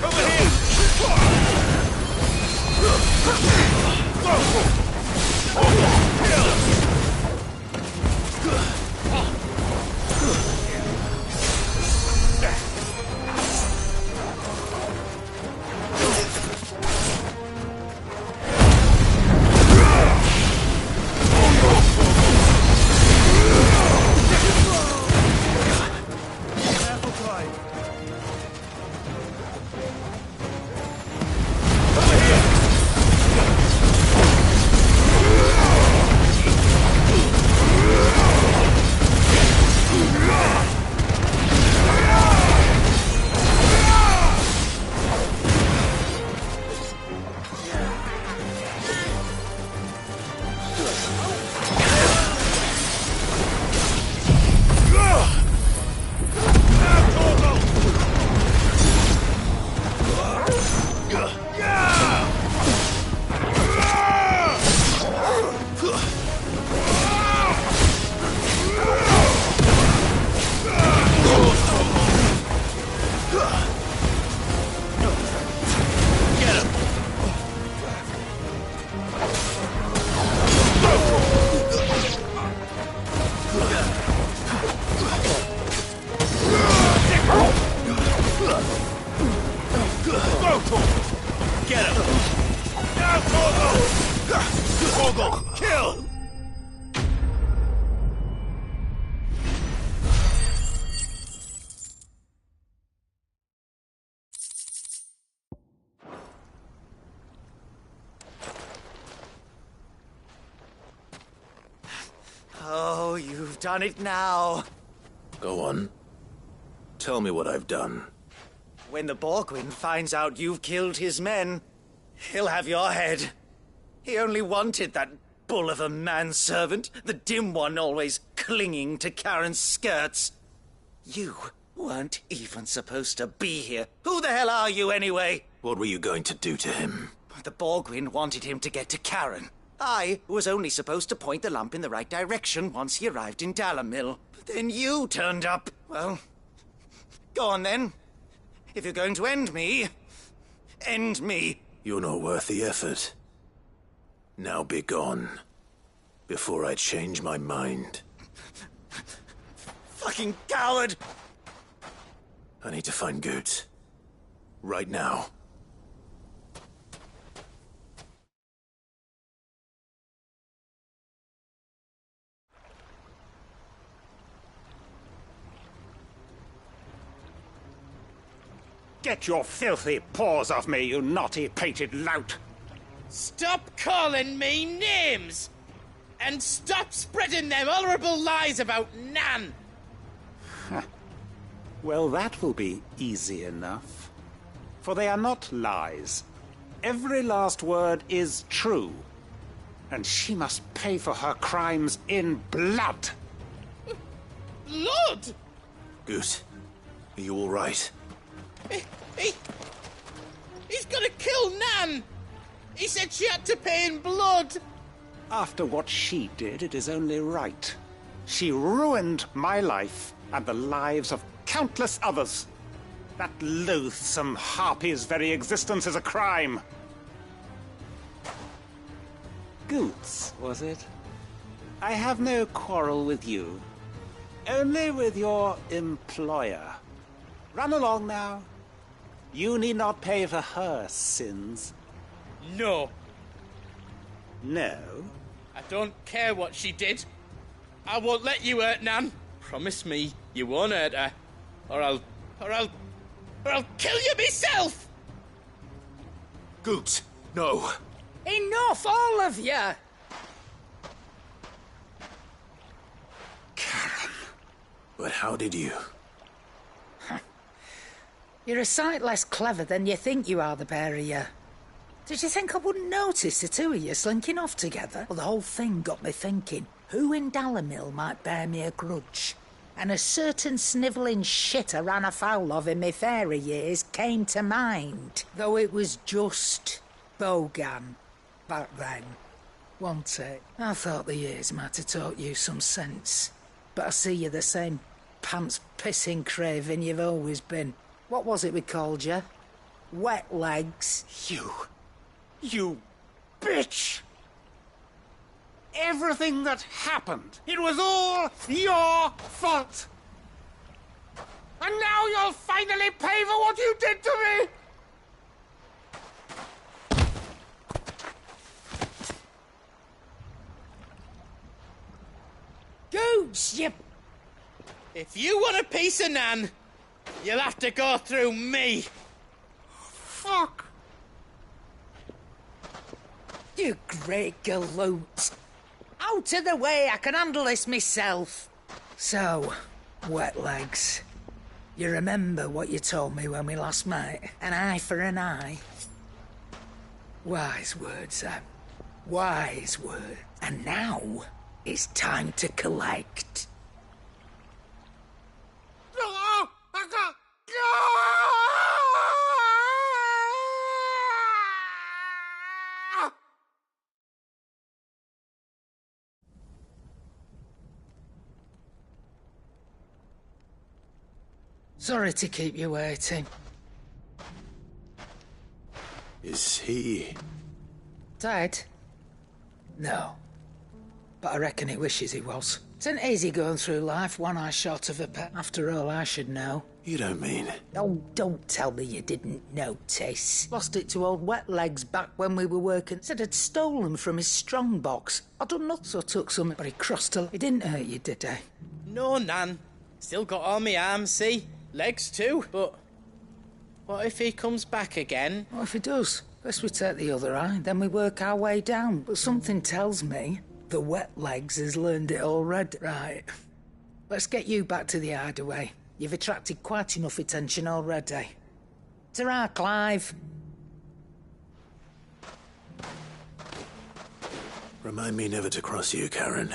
Over here! Get him! Now, Torgo! Torgo, kill! Oh, you've done it now. Go on. Tell me what I've done. When the Borgwyn finds out you've killed his men, he'll have your head. He only wanted that bull of a manservant, the dim one always clinging to Karen's skirts. You weren't even supposed to be here. Who the hell are you anyway? What were you going to do to him? The Borgwyn wanted him to get to Karen. I was only supposed to point the lamp in the right direction once he arrived in Dalamil. But then you turned up. Well, go on then. If you're going to end me, end me. You're not worth the effort. Now be gone, before I change my mind. Fucking coward! I need to find Goots. Right now. Get your filthy paws off me, you naughty-pated lout! Stop calling me names! And stop spreading them horrible lies about Nan! Well, that will be easy enough. For they are not lies. Every last word is true. And she must pay for her crimes in blood. Blood? Goose, are you all right? He's gonna kill Nan! He said she had to pay in blood! After what she did, it is only right. She ruined my life and the lives of countless others. That loathsome harpy's very existence is a crime. Goots, was it? I have no quarrel with you. Only with your employer. Run along now. You need not pay for her sins. No. No? I don't care what she did. I won't let you hurt Nan. Promise me you won't hurt her. Or I'll kill you myself! Goots, no. Enough, all of you! Karen. But how did you? You're a sight less clever than you think you are, the pair of you. Did you think I wouldn't notice the two of you slinking off together? Well, the whole thing got me thinking, who in Dalamil might bear me a grudge? And a certain snivelling shit I ran afoul of in my fairy years came to mind. Though it was just Bogan back then, wasn't it? I thought the years might have taught you some sense. But I see you're the same pants-pissing craven you've always been. What was it we called you? Wet legs. You bitch! Everything that happened, it was all your fault! And now you'll finally pay for what you did to me! Goots, you... If you want a piece of Nan, you'll have to go through me. Fuck! You great galoot. Out of the way, I can handle this myself. So, wet legs. You remember what you told me when we last met? An eye for an eye? Wise words, Sam. Wise words. And now, it's time to collect. Sorry to keep you waiting. Is he... Dead? No. But I reckon he wishes he was. It isn't easy going through life one eye short of a pet. After all, I should know. You don't mean... Oh, don't tell me you didn't notice. Lost it to old Wet Legs back when we were working. Said I'd stolen from his strong box. I done nuts or took some, but he crossed a... He didn't hurt you, did he? No, Nan. Still got all my arms, see? Legs too, but... What if he comes back again? What if he does? First we take the other eye, then we work our way down. But something tells me the Wet Legs has learned it already. Right. Let's get you back to the hideaway. You've attracted quite enough attention already. Ta-ra, Clive. Remind me never to cross you, Karen.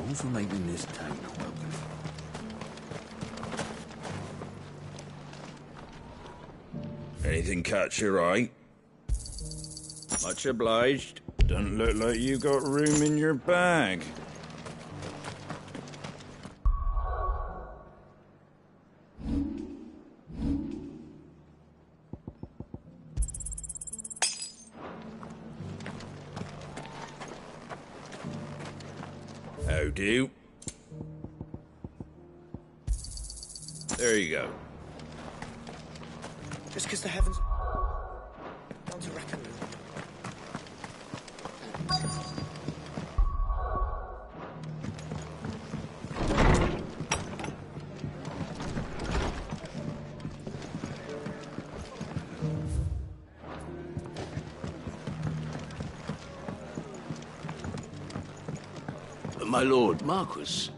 All for making this take welcome. Anything catch your eye? Much obliged. Doesn't look like you got room in your bag. How do? There you go. Just because the heavens... Down to reckon with. My lord Marquis,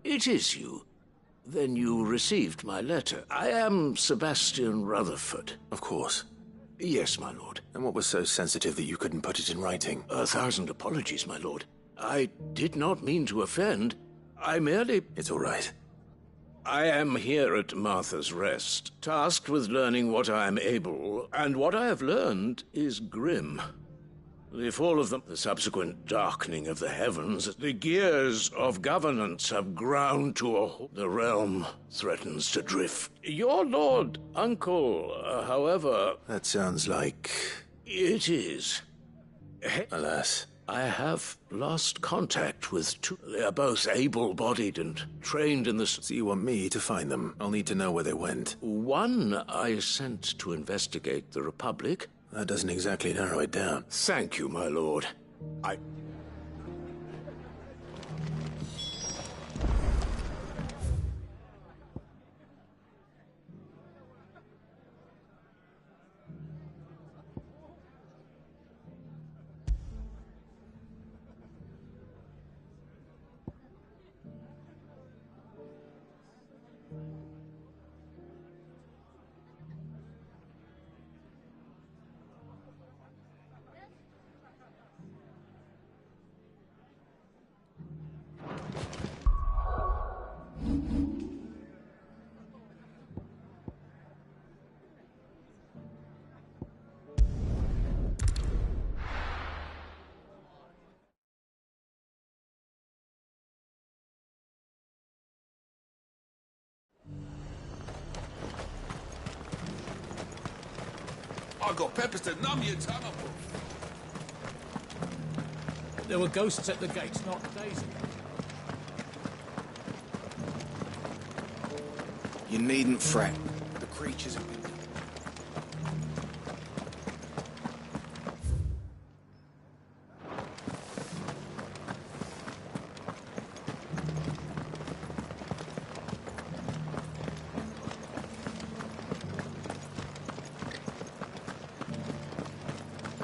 it is you. Then you received my letter. I am Sebastian Rutherford. Of course. Yes, my lord. And what was so sensitive that you couldn't put it in writing? 1,000 apologies, my lord. I did not mean to offend. I merely... It's all right. I am here at Martha's Rest, tasked with learning what I am able, and what I have learned is grim. The fall of the subsequent darkening of the heavens, the gears of governance have ground to a halt. The realm threatens to drift. Your lord, uncle, however... That sounds like... It is. Alas. I have lost contact with two. They are both able-bodied and trained in the... So you want me to find them? I'll need to know where they went. One I sent to investigate the Republic. That doesn't exactly narrow it down. Thank you, my lord. I got peppers to numb your tongue up. There were ghosts at the gates not days ago. You needn't fret. The creatures are...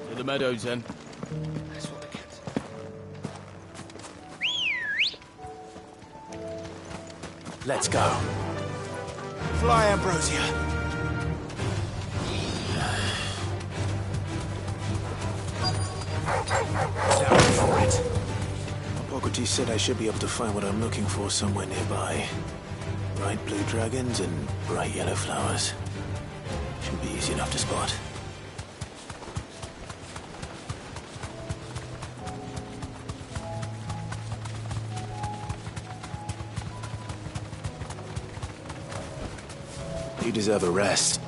To the meadows, then. That's what the cats... Let's go. Fly, Ambrosia. Down for it. Hippocrates said I should be able to find what I'm looking for somewhere nearby. Bright blue dragons and bright yellow flowers. Should be easy enough to spot. You deserve a rest.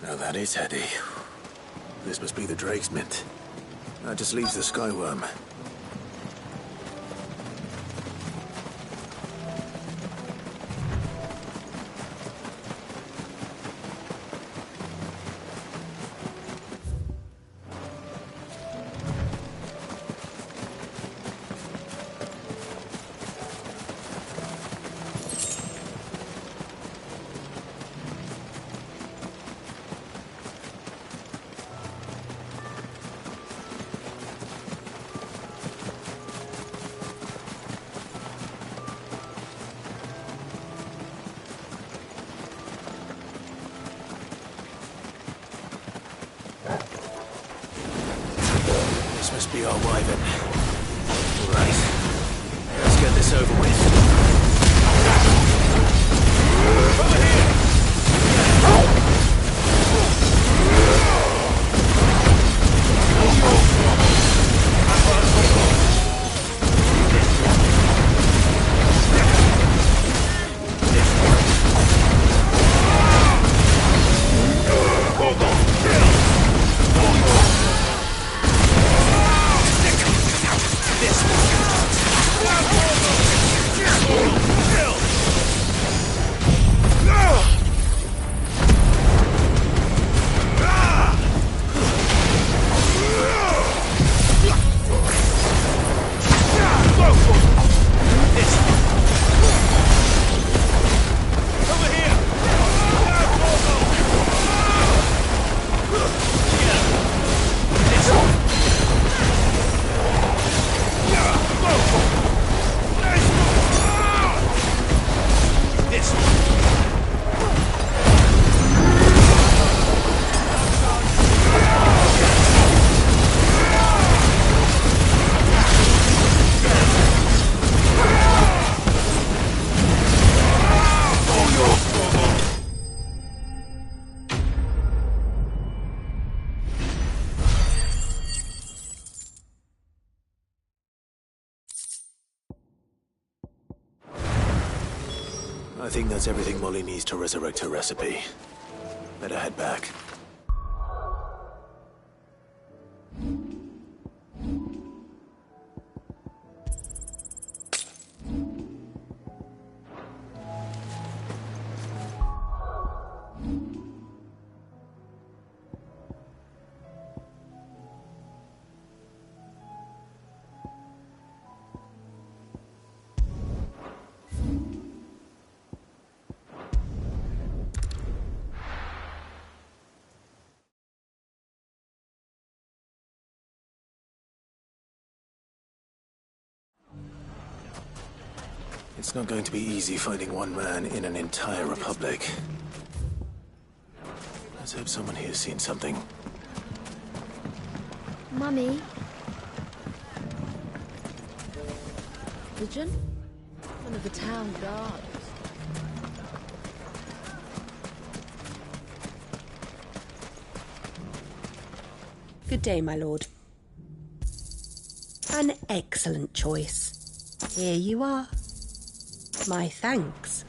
Now that is heady. This must be the Drake's Mint. That just leaves the Skyworm. This must be our wyvern. All right. Let's get this over with. Over here! I think that's everything Molly needs to resurrect her recipe. Better head back. It's not going to be easy finding one man in an entire republic. Let's hope someone here's seen something. Mummy? Pigeon? One of the town guards. Good day, my lord. An excellent choice. Here you are. My thanks.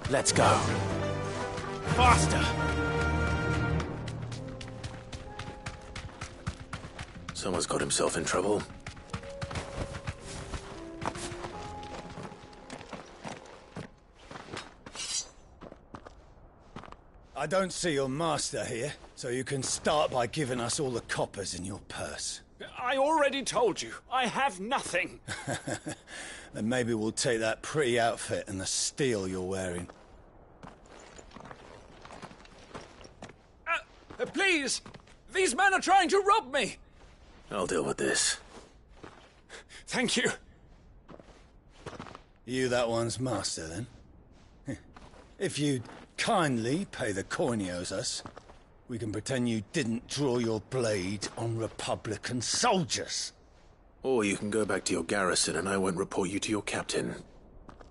Let's go. Faster! Someone's got himself in trouble. I don't see your master here, so you can start by giving us all the coppers in your purse. I already told you, I have nothing. Then maybe we'll take that pretty outfit and the steel you're wearing. Please! These men are trying to rob me! I'll deal with this. Thank you. You that one's master, then? If you'd kindly pay the coin he owes us, we can pretend you didn't draw your blade on Republican soldiers. Or you can go back to your garrison and I won't report you to your captain.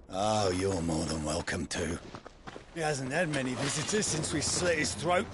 Oh, you're more than welcome to. He hasn't had many visitors since we slit his throat.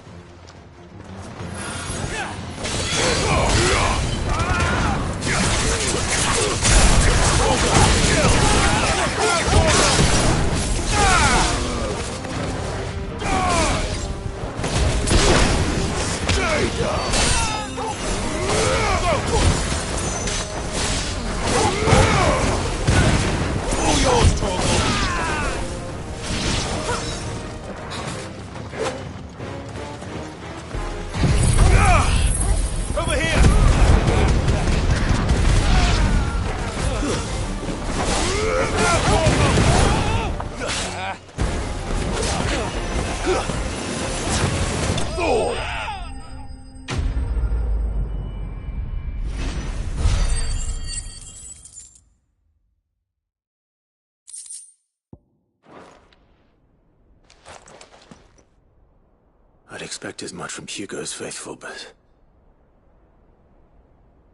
I'd expect as much from Hugo's faithful, but...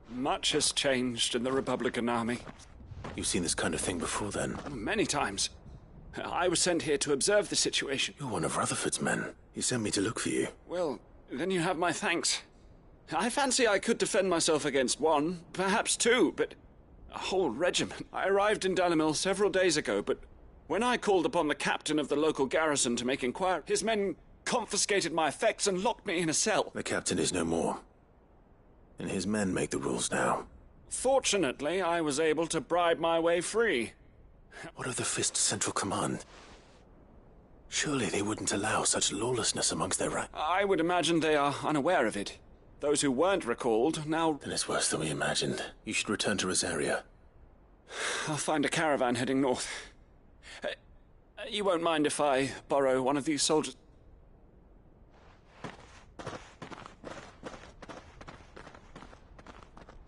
Much has changed in the Republican army. You've seen this kind of thing before, then? Many times. I was sent here to observe the situation. You're one of Rutherford's men. He sent me to look for you. Well, then you have my thanks. I fancy I could defend myself against one, perhaps two, but a whole regiment. I arrived in Dalimil several days ago, but when I called upon the captain of the local garrison to make inquiry, his men confiscated my effects and locked me in a cell. The captain is no more, and his men make the rules now. Fortunately, I was able to bribe my way free. What of the Fist Central Command? Surely they wouldn't allow such lawlessness amongst their ranks. I would imagine they are unaware of it. Those who weren't recalled now... Then it's worse than we imagined. You should return to Rosaria. I'll find a caravan heading north. You won't mind if I borrow one of these soldiers?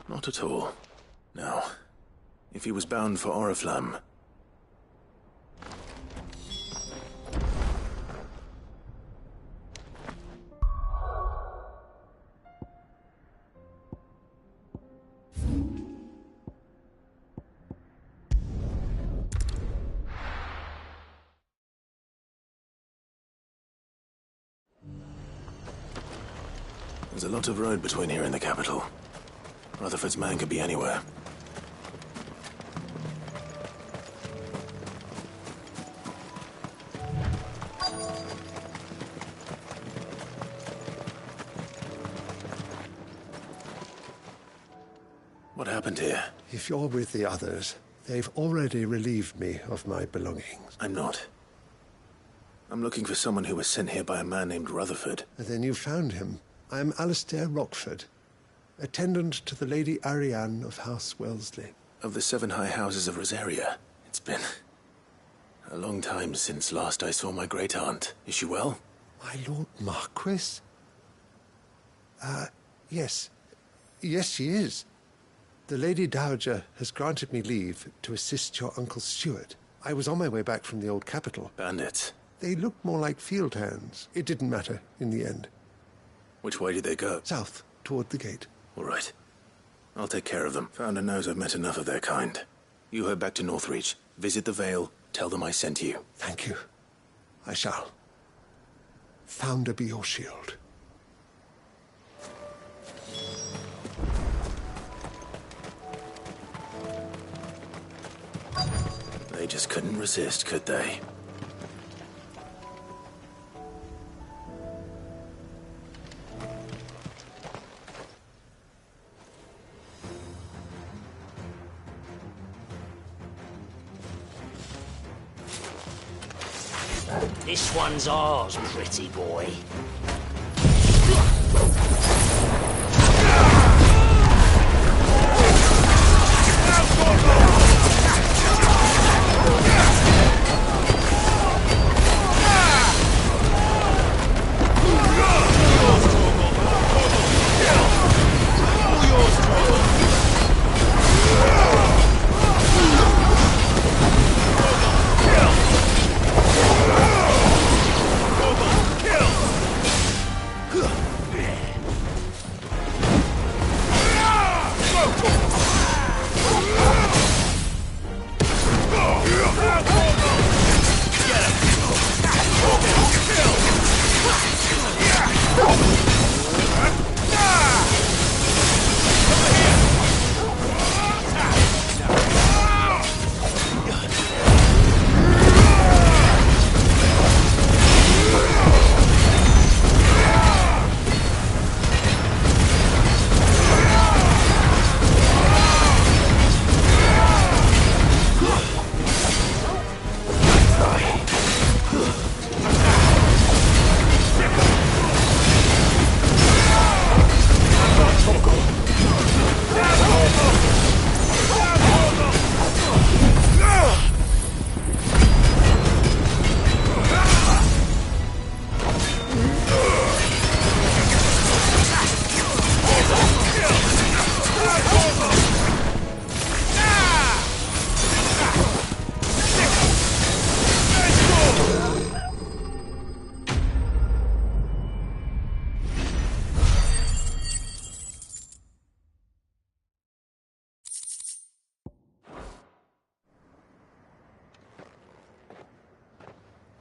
Not at all. Now, if he was bound for Oriflamme... There's a lot of road between here and the capital. Rutherford's man could be anywhere. What happened here? If you're with the others, they've already relieved me of my belongings. I'm not. I'm looking for someone who was sent here by a man named Rutherford. And then you found him. I am Alistair Rockford, attendant to the Lady Ariane of House Wellesley. Of the 7 high houses of Rosaria. It's been a long time since last I saw my great-aunt. Is she well? My Lord Marquis? Yes. Yes, she is. The Lady Dowager has granted me leave to assist your Uncle Stuart. I was on my way back from the old capital. Bandits? They looked more like field hands. It didn't matter in the end. Which way did they go? South, toward the gate. All right. I'll take care of them. Founder knows I've met enough of their kind. You head back to Northreach. Visit the Vale. Tell them I sent you. Thank you. I shall. Founder be your shield. They just couldn't resist, could they? This one's ours, pretty boy.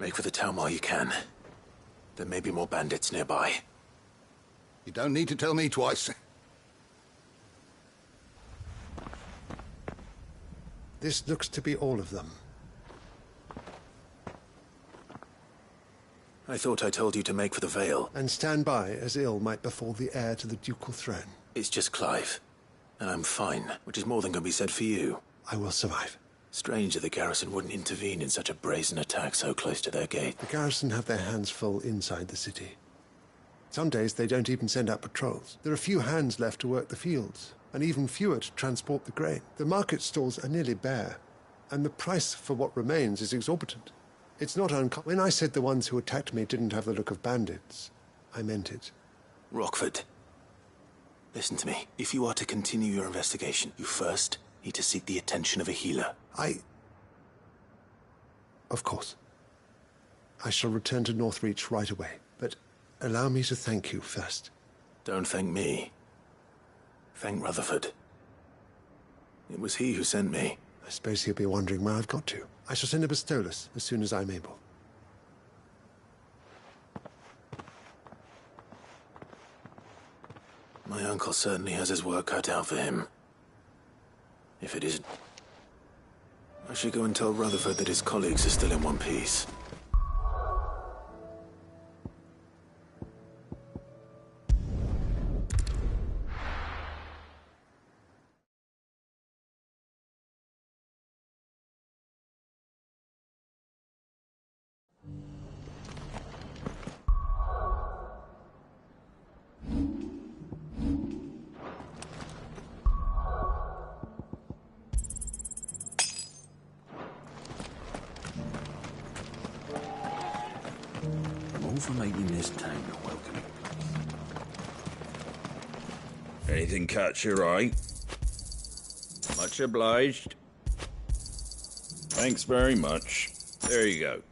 Make for the town while you can. There may be more bandits nearby. You don't need to tell me twice. This looks to be all of them. I thought I told you to make for the Vale. And stand by as ill might befall the heir to the ducal throne. It's just Clive. And I'm fine, which is more than can be said for you. I will survive. Strange that the garrison wouldn't intervene in such a brazen attack so close to their gate. The garrison have their hands full inside the city. Some days they don't even send out patrols. There are few hands left to work the fields, and even fewer to transport the grain. The market stalls are nearly bare, and the price for what remains is exorbitant. It's not uncommon. When I said the ones who attacked me didn't have the look of bandits, I meant it. Rockford, listen to me. If you are to continue your investigation, you first need to seek the attention of a healer. Of course. I shall return to Northreach right away, but allow me to thank you first. Don't thank me. Thank Rutherford. It was he who sent me. I suppose he'll be wondering where I've got to. I shall send a Bastolus as soon as I'm able. My uncle certainly has his work cut out for him. If it isn't, I should go and tell Rutherford that his colleagues are still in one piece. For making this town a welcoming. Anything catch your eye? Much obliged. Thanks very much. There you go.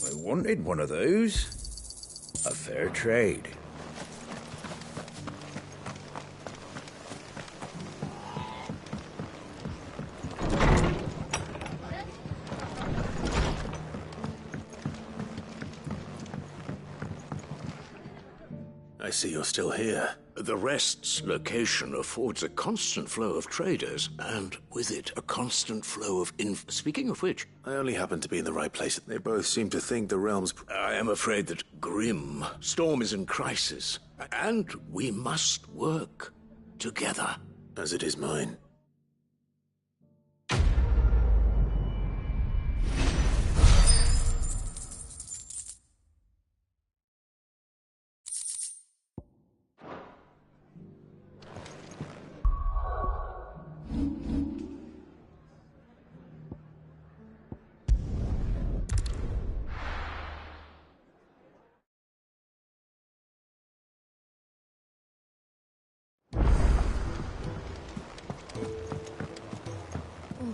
I wanted one of those. A fair trade. I see you're still here. The Rest's location affords a constant flow of traders, and with it, a constant flow of Speaking of which, I only happen to be in the right place. They both seem to think the realm's... I am afraid that Grim Storm is in crisis, and we must work together. As it is mine.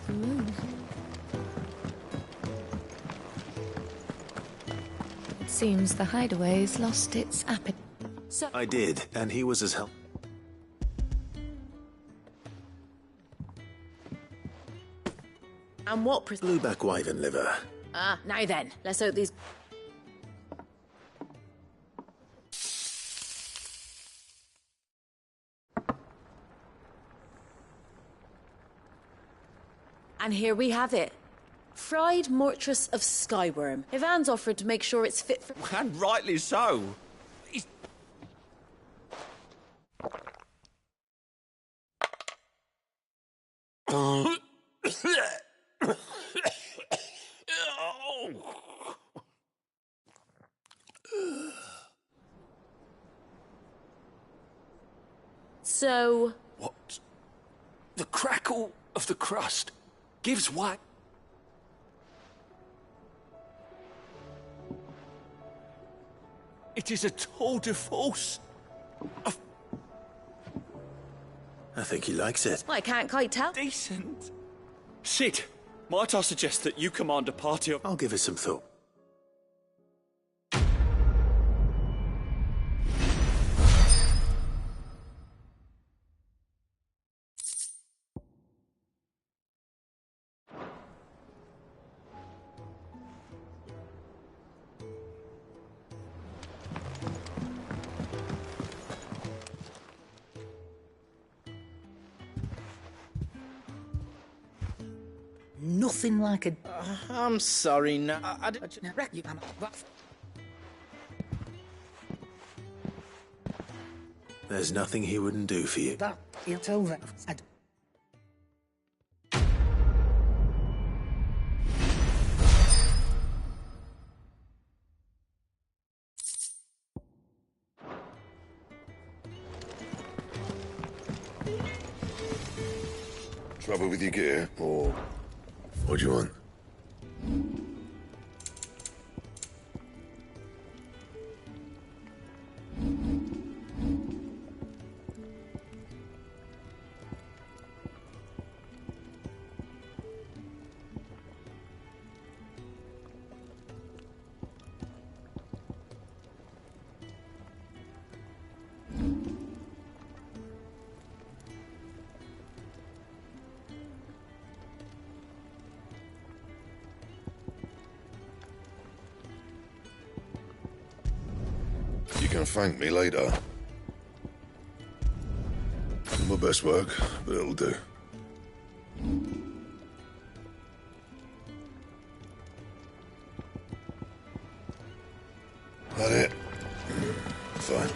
The moon. It seems the hideaway's lost its appetite. So I did, and he was as help. And what Blueback wyvern liver. Ah, now then, let's hope these... And here we have it. Fried mortress of Skyworm. Ivan's offered to make sure it's fit for... And rightly so. So... What? The crackle of the crust gives way. It is a tour de force. I think he likes it. I can't quite tell. Decent. Sid, might I suggest that you command a party of... I'll give it some thought. nothing like a... I'm sorry, no. There's nothing he wouldn't do for you. That, he'll tell them. Trouble with your gear, or what do you want? You can thank me later. Not my best work, but it'll do. That it? Fine.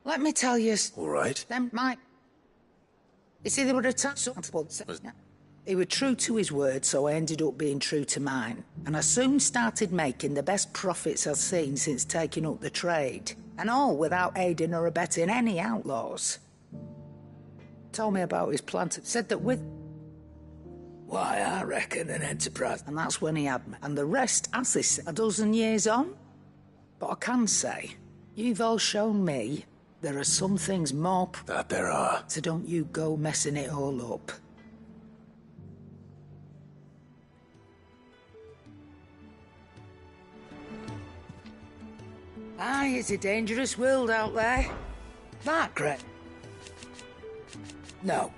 Let me tell you... All right. Them might... You see, they were attached... He was true to his word, so I ended up being true to mine. And I soon started making the best profits I've seen since taking up the trade. And all without aiding or abetting any outlaws. Told me about his plan, said that with... Why, I reckon an enterprise. And that's when he had me. And the rest, as this, a dozen years on. But I can say, you've all shown me there are some things more... That there are. So don't you go messing it all up. Aye, it's a dangerous world out there. That, Gret? No.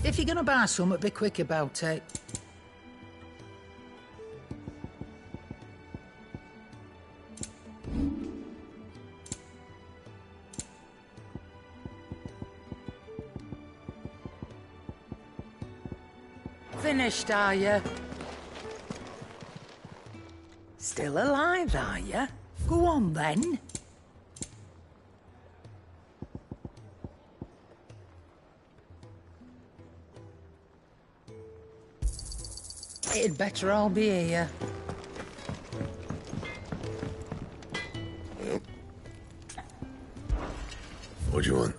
If you're gonna buy something, be quick about it. Finished, are you? Still alive, are you? Go on, then. It'd better all be here. Yep. What do you want?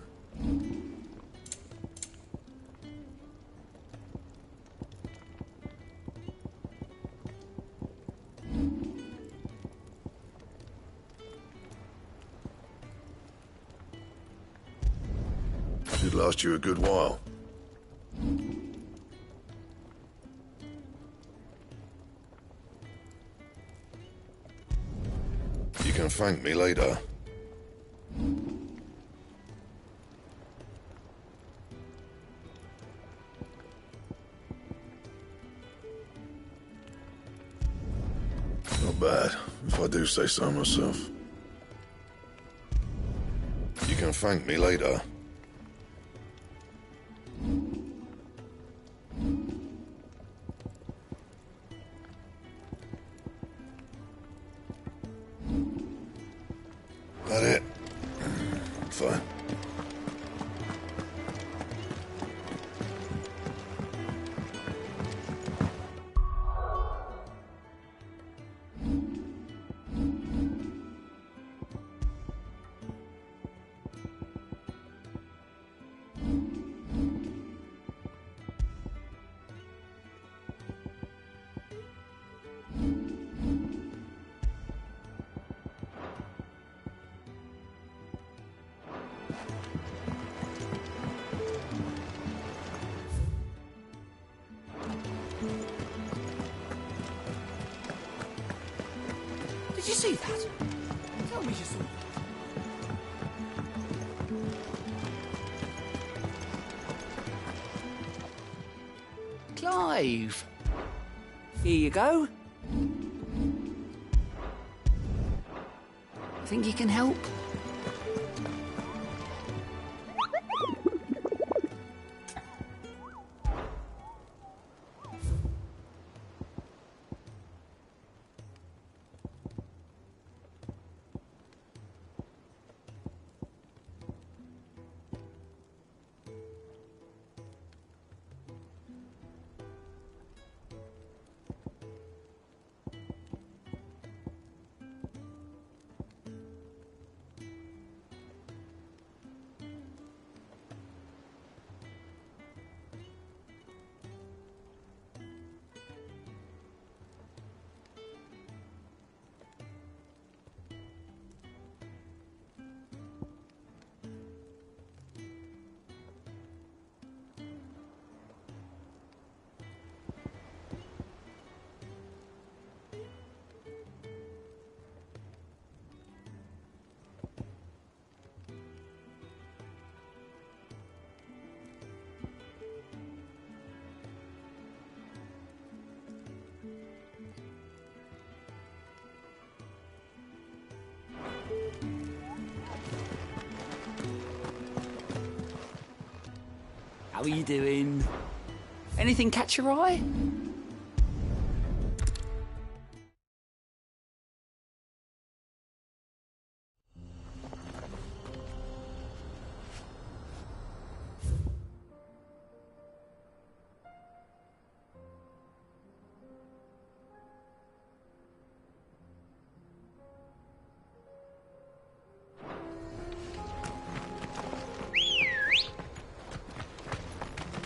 Should last you a good while. You can thank me later. Not bad, if I do say so myself. You can thank me later. That it? Fine. Did you see that? Tell me you saw that. Clive. Here you go. Think you can help? How are you doing? Anything catch your eye?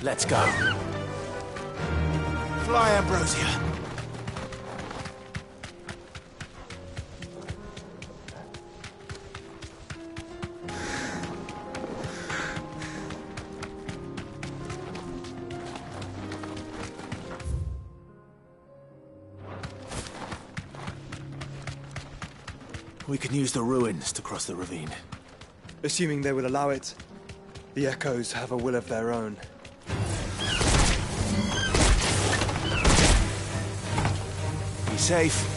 Let's go. Fly, Ambrosia. We can use the ruins to cross the ravine. Assuming they will allow it, the Echoes have a will of their own. Be safe.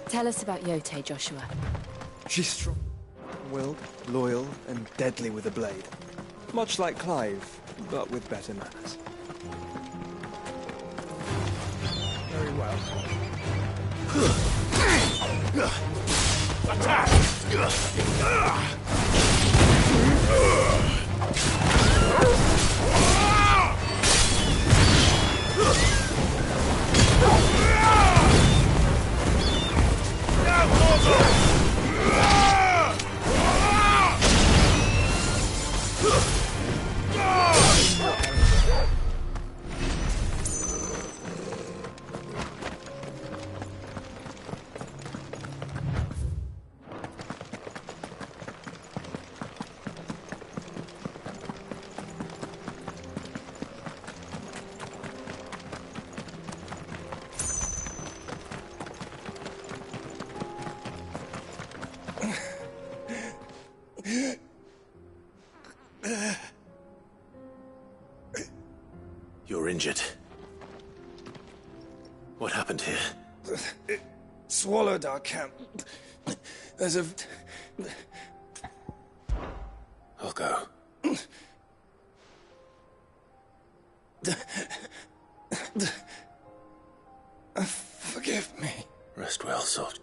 Tell us about Yote, Joshua. She's strong, willed, loyal, and deadly with a blade. Much like Clive, but with better manners. Very well. Attack! You're injured. What happened here? It swallowed our camp. There's a... I'll go. Forgive me. Rest well, soldier.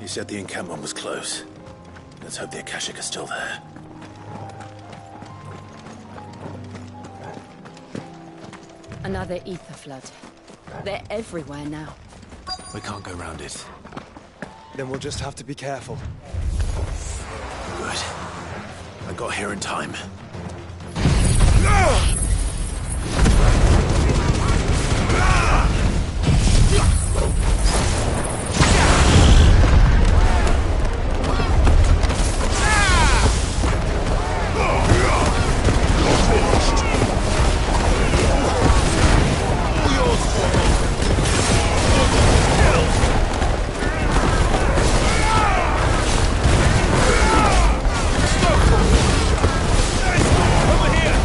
You said the encampment was close. Let's hope the Akashic are still there. Another ether flood. They're everywhere now. We can't go round it. Then we'll just have to be careful. Good. I got here in time. Over here!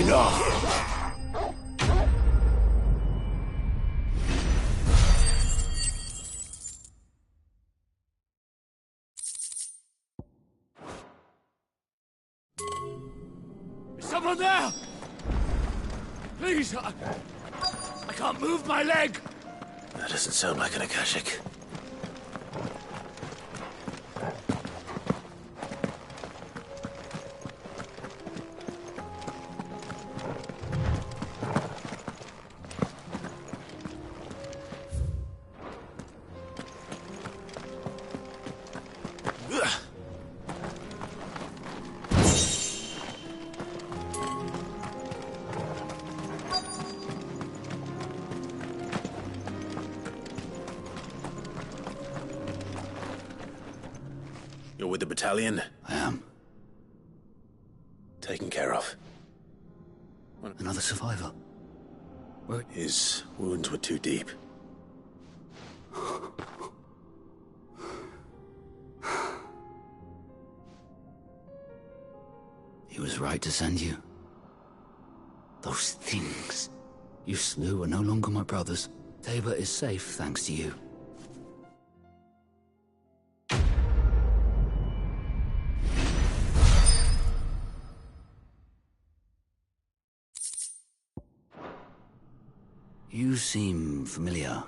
Enough! Is someone there? Please, I can't move my leg. That doesn't sound like an Akashic. You're with the battalion? I am. Taken care of. Another survivor. What? His wounds were too deep. He was right to send you. Those things you slew are no longer my brothers. Tabor is safe thanks to you. You seem familiar.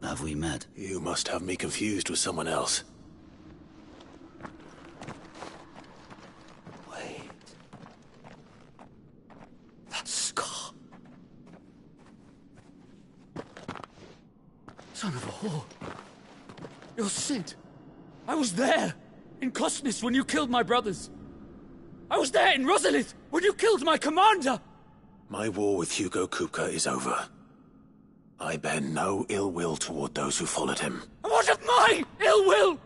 Have we met? You must have me confused with someone else. Wait. That scar. Son of a whore. You're Sid. I was there, in Cosnis, when you killed my brothers. I was there in Rosalith, when you killed my commander. My war with Hugo Kupka is over. I bear no ill will toward those who followed him. And what of my ill will?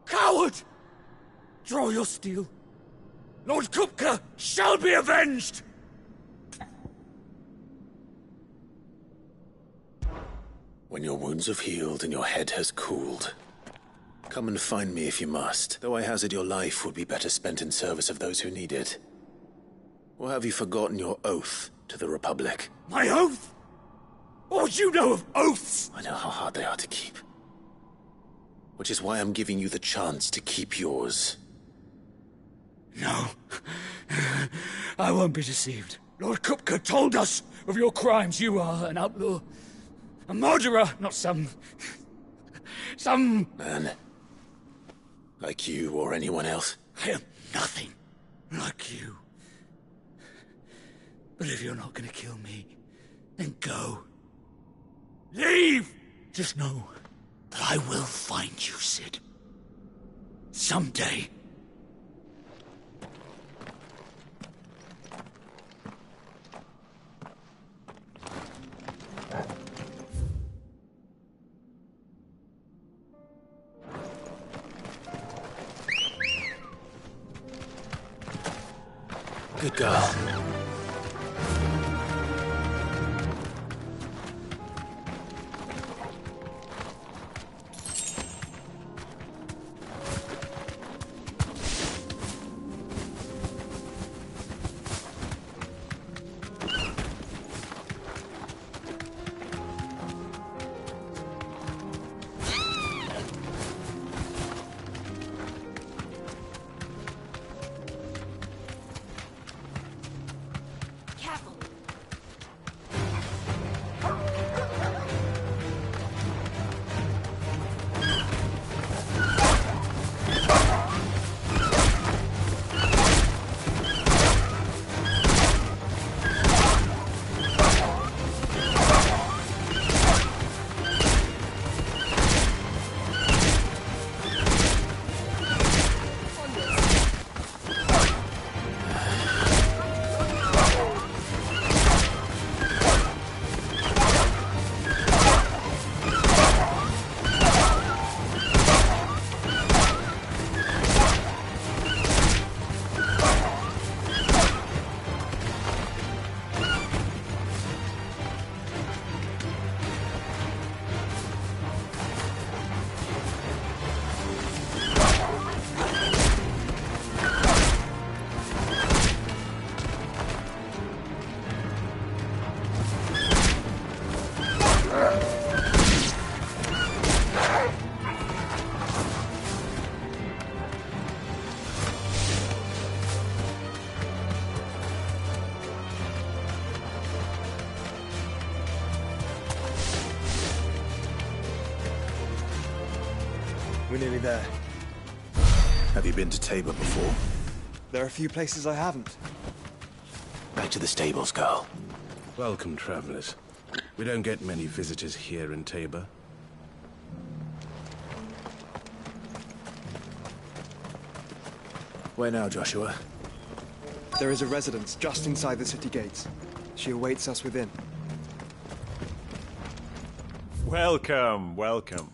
Coward! Draw your steel. Lord Kupka shall be avenged! When your wounds have healed and your head has cooled, come and find me if you must. Though I hazard your life would be better spent in service of those who need it. Or have you forgotten your oath to the Republic? My oath? What would you know of oaths? I know how hard they are to keep. Which is why I'm giving you the chance to keep yours. No. I won't be deceived. Lord Kupka told us of your crimes. You are an outlaw. A murderer, not some man. Like you or anyone else. I am nothing like you. But if you're not gonna kill me, then go. Leave! Just know that I will find you, Sid. Someday. Good girl. We're nearly there. Have you been to Tabor before? There are a few places I haven't. Back to the stables, girl. Welcome, travelers. We don't get many visitors here in Tabor. Where now, Joshua? There is a residence just inside the city gates. She awaits us within. Welcome, welcome.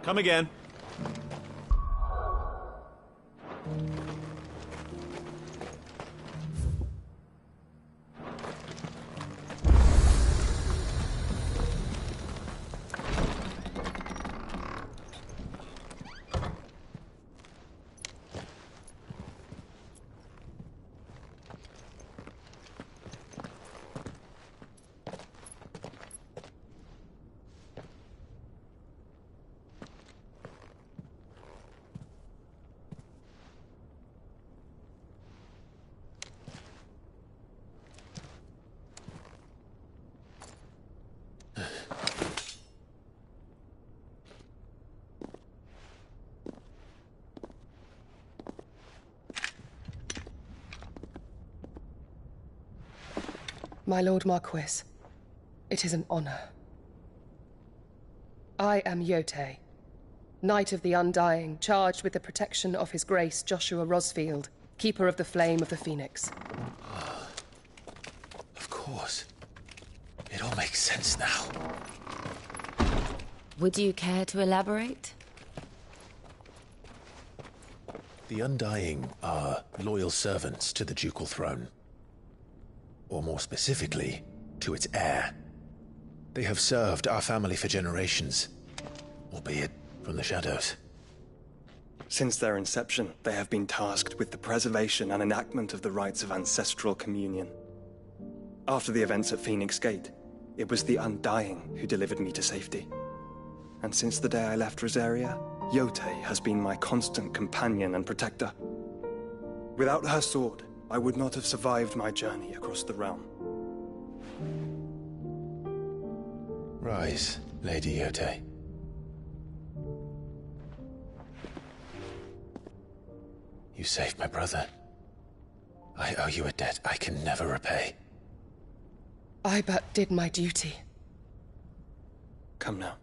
Come again. My Lord Marquis, it is an honor. I am Yote, Knight of the Undying, charged with the protection of His Grace Joshua Rosfield, Keeper of the Flame of the Phoenix. Of course. It all makes sense now. Would you care to elaborate? The Undying are loyal servants to the ducal throne. Or more specifically, to its heir. They have served our family for generations, albeit from the shadows. Since their inception, they have been tasked with the preservation and enactment of the rites of ancestral communion. After the events at Phoenix Gate, it was the Undying who delivered me to safety. And since the day I left Rosaria, Yote has been my constant companion and protector. Without her sword, I would not have survived my journey across the realm. Rise, Lady Yote. You saved my brother. I owe you a debt I can never repay. I but did my duty. Come now.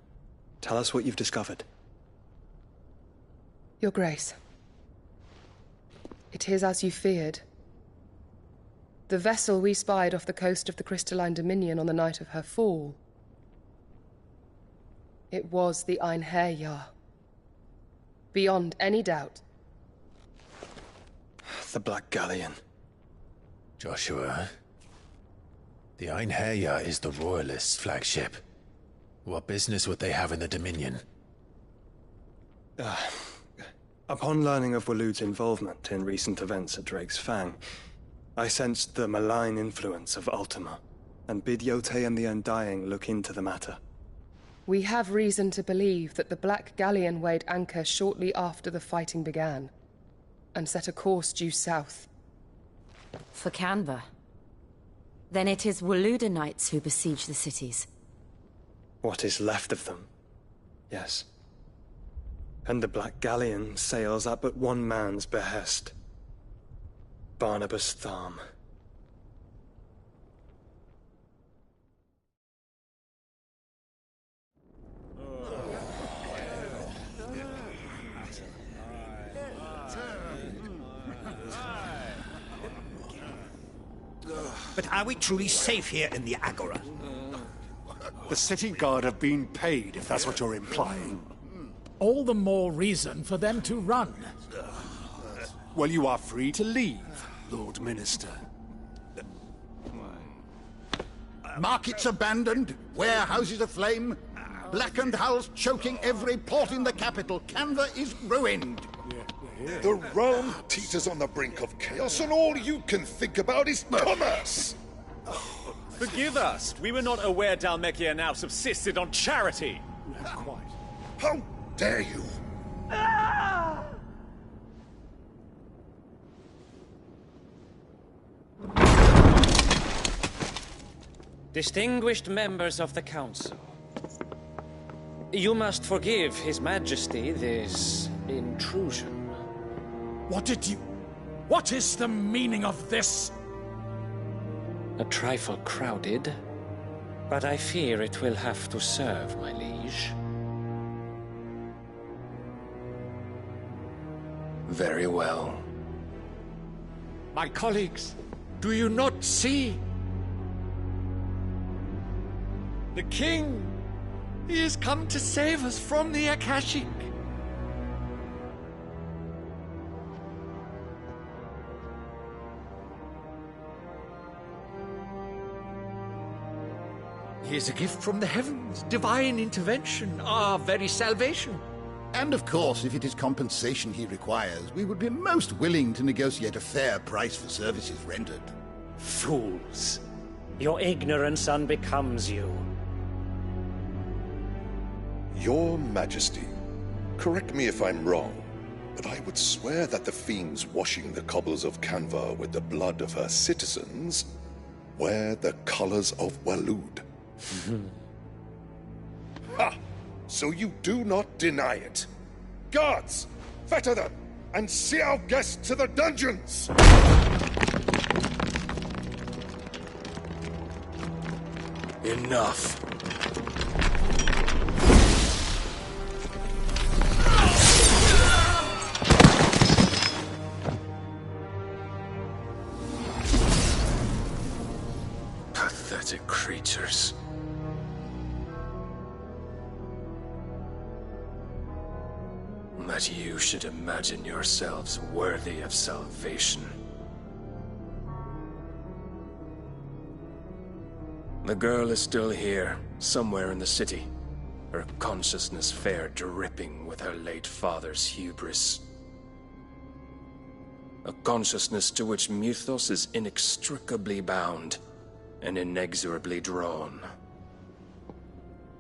Tell us what you've discovered. Your Grace. It is as you feared. The vessel we spied off the coast of the Crystalline Dominion on the night of her fall. It was the Einherjar. Beyond any doubt. The Black Galleon. Joshua, the Einherjar is the Royalists' flagship. What business would they have in the Dominion? Upon learning of Waloed's involvement in recent events at Drake's Fang, I sensed the malign influence of Ultima, and bid Yote and the Undying look into the matter. We have reason to believe that the Black Galleon weighed anchor shortly after the fighting began, and set a course due south. For Canva. Then it is Waloeda Knights who besiege the cities. What is left of them, yes. And the Black Galleon sails at but one man's behest. Barnabas Tharm. But are we truly safe here in the Agora? The city guard have been paid, if that's what you're implying. All the more reason for them to run. Well, you are free to leave, Lord Minister. Markets abandoned, warehouses aflame, blackened hulls choking every port in the capital. Canva is ruined. The realm teeters on the brink of chaos, and all you can think about is commerce. Forgive us. We were not aware Dhalmekia now subsisted on charity. How dare you? Distinguished members of the Council, you must forgive His Majesty this intrusion. What is the meaning of this? A trifle crowded, but I fear it will have to serve, my liege. Very well. My colleagues, do you not see? The king! He has come to save us from the Akashic! He is a gift from the heavens, divine intervention, our very salvation. And of course, if it is compensation he requires, we would be most willing to negotiate a fair price for services rendered. Fools! Your ignorance unbecomes you. Your Majesty, correct me if I'm wrong, but I would swear that the fiends washing the cobbles of Canva with the blood of her citizens wear the colors of Waloed. Ha! So you do not deny it. Guards, fetter them, and see our guests to the dungeons! Enough. Pathetic creatures. That you should imagine yourselves worthy of salvation. The girl is still here, somewhere in the city, her consciousness fair dripping with her late father's hubris. A consciousness to which Mythos is inextricably bound and inexorably drawn.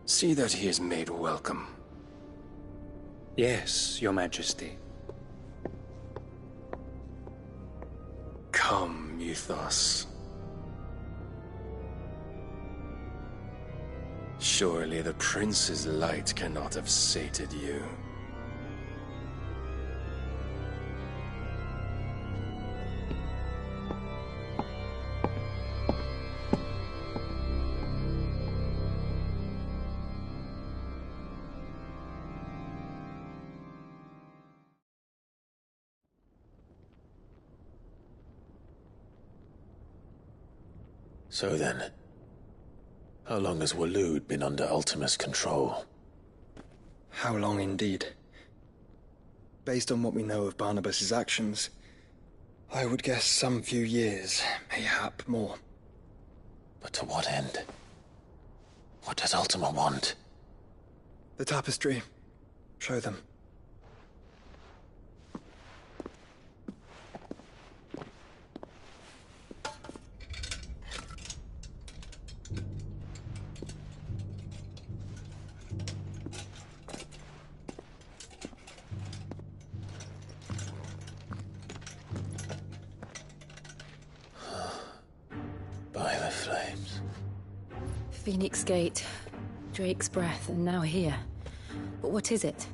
See that he is made welcome. Yes, Your Majesty. Come, Mythos. Surely the prince's light cannot have sated you. So then, how long has Waloed been under Ultima's control? How long indeed? Based on what we know of Barnabas's actions, I would guess some few years, mayhap more. But to what end? What does Ultima want? The tapestry. Show them. By the flames. Phoenix Gate, Drake's Breath, and now here. But what is it?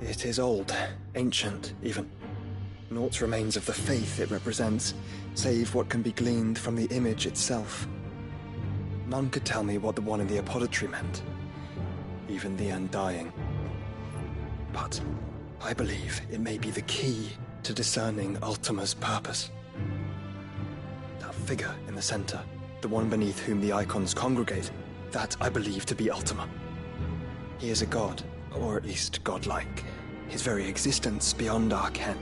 It is old, ancient, even. Naught remains of the faith it represents, save what can be gleaned from the image itself. None could tell me what the one in the apothecary meant, even the Undying. But I believe it may be the key to discerning Ultima's purpose. That figure in the center, the one beneath whom the icons congregate, that I believe to be Ultima. He is a god, or at least godlike, his very existence beyond our ken.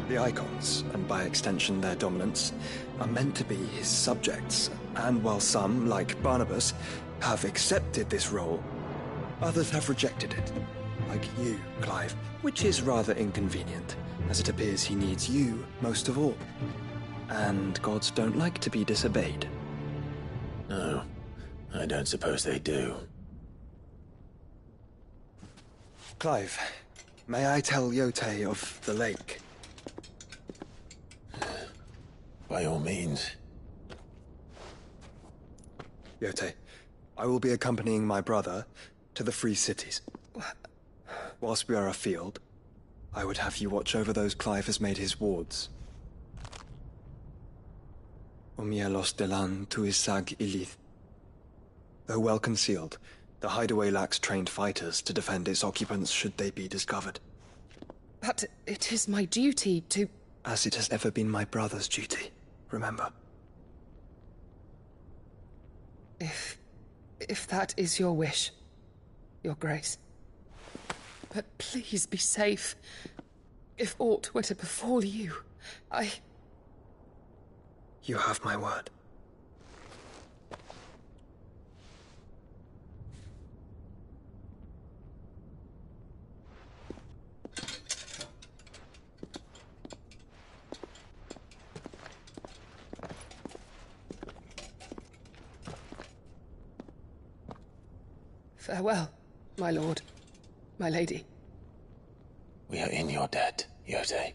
The icons, and by extension their dominance, are meant to be his subjects, and while some, like Barnabas, have accepted this role, others have rejected it, like you, Clive, which is rather inconvenient, as it appears he needs you most of all. And gods don't like to be disobeyed. No, I don't suppose they do. Clive, may I tell Yote of the lake? By all means. Yote, I will be accompanying my brother to the Free Cities. Whilst we are afield, I would have you watch over those Clive has made his wards. Omielos delan tuisag ilith. Though well concealed, the hideaway lacks trained fighters to defend its occupants should they be discovered. But it is my duty to... As it has ever been my brother's duty, remember. If that is your wish, Your Grace. But please be safe. If aught were to befall you, You have my word. Farewell, my lord, my lady. We are in your debt, Yote.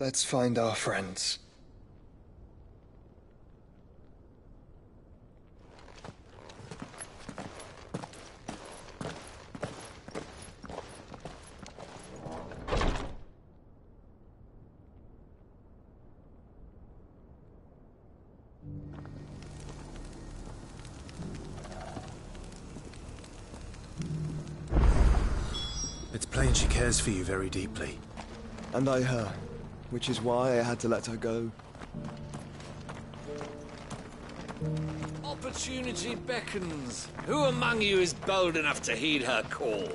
Let's find our friends. It's plain she cares for you very deeply. And I her, which is why I had to let her go. Opportunity beckons. Who among you is bold enough to heed her call?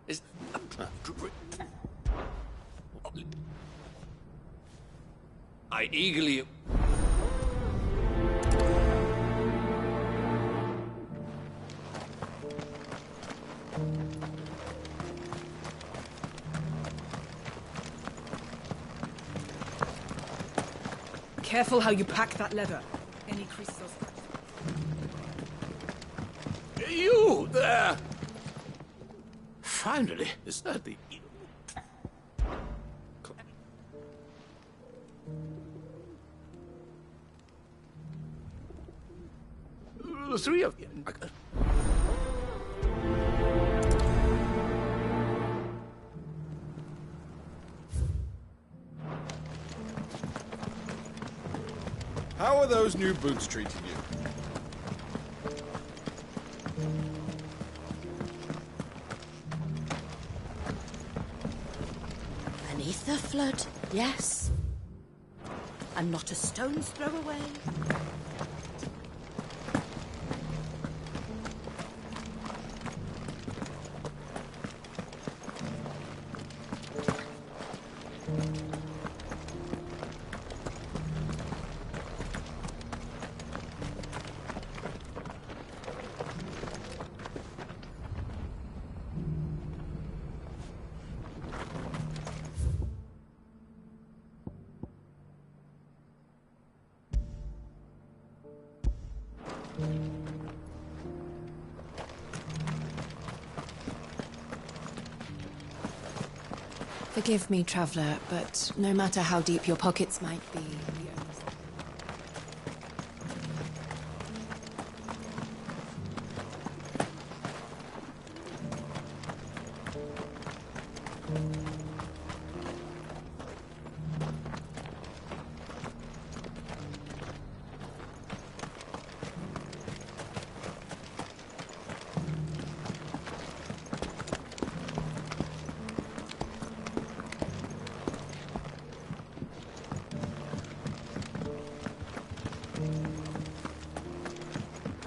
Is... I eagerly... Careful how you pack that leather. Any crystals. You there! Finally, is that the... The three of you. How are those new boots treating you? Beneath the flood, yes. And not a stone's throw away. Forgive me, traveller, but no matter how deep your pockets might be...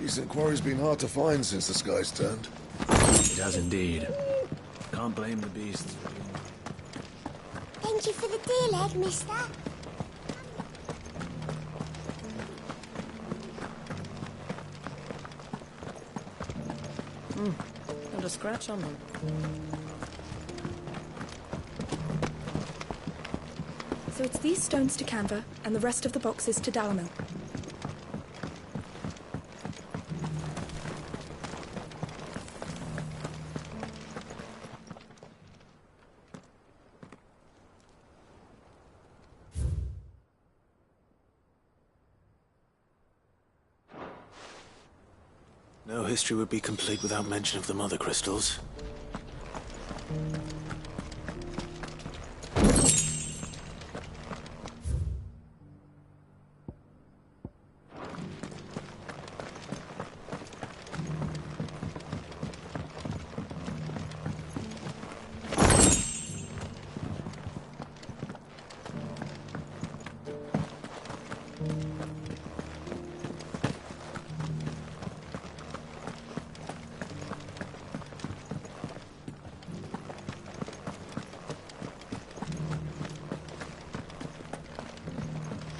Decent quarry's been hard to find since the skies turned. It has indeed. Can't blame the beasts. Thank you for the deal egg, mister. Not a scratch on them. So it's these stones to Canva, and the rest of the boxes to Dalamil. No history would be complete without mention of the mother crystals.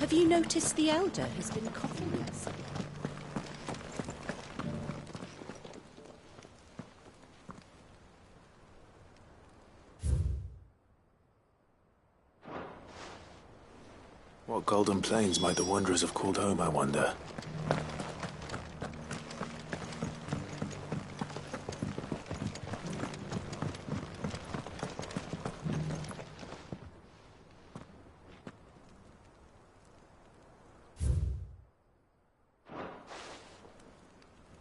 Have you noticed the Elder has been coughing less? What golden plains might the wanderers have called home, I wonder?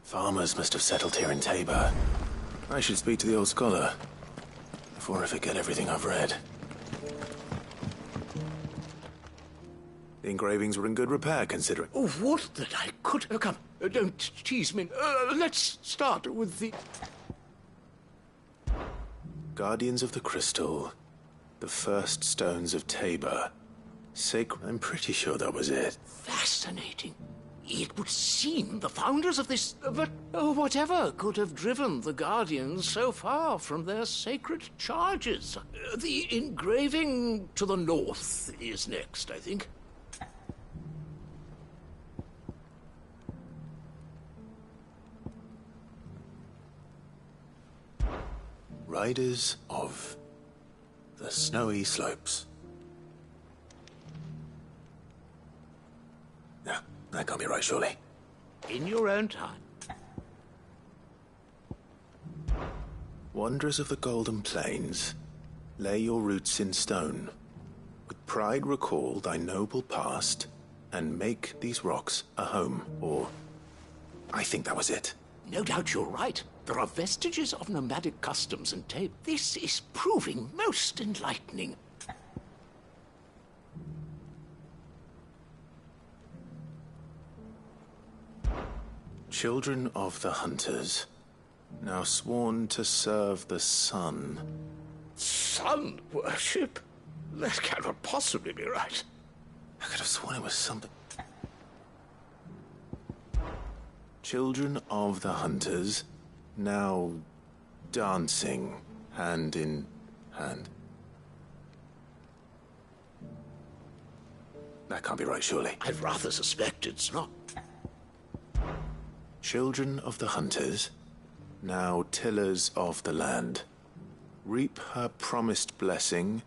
Farmers must have settled here in Tabor. I should speak to the old scholar before I forget everything I've read. The engravings were in good repair, considering... Oh, would that I could... come, don't tease me. Let's start with the... Guardians of the Crystal. The first stones of Tabor. Sacred... I'm pretty sure that was it. Fascinating. It would seem the founders of this... but whatever could have driven the Guardians so far from their sacred charges. The engraving to the north is next, I think. Riders of the Snowy Slopes. No, that can't be right, surely. In your own time. Wanderers of the Golden Plains, lay your roots in stone. With pride recall thy noble past, and make these rocks a home, or... I think that was it. No doubt you're right. There are vestiges of nomadic customs and Tabor. This is proving most enlightening. Children of the Hunters, now sworn to serve the sun. Sun worship? That cannot possibly be right. I could have sworn it was something... Children of the Hunters, now dancing hand in hand. That can't be right, surely. I'd rather suspect it's not. Children of the Hunters, now tillers of the land. Reap her promised blessing,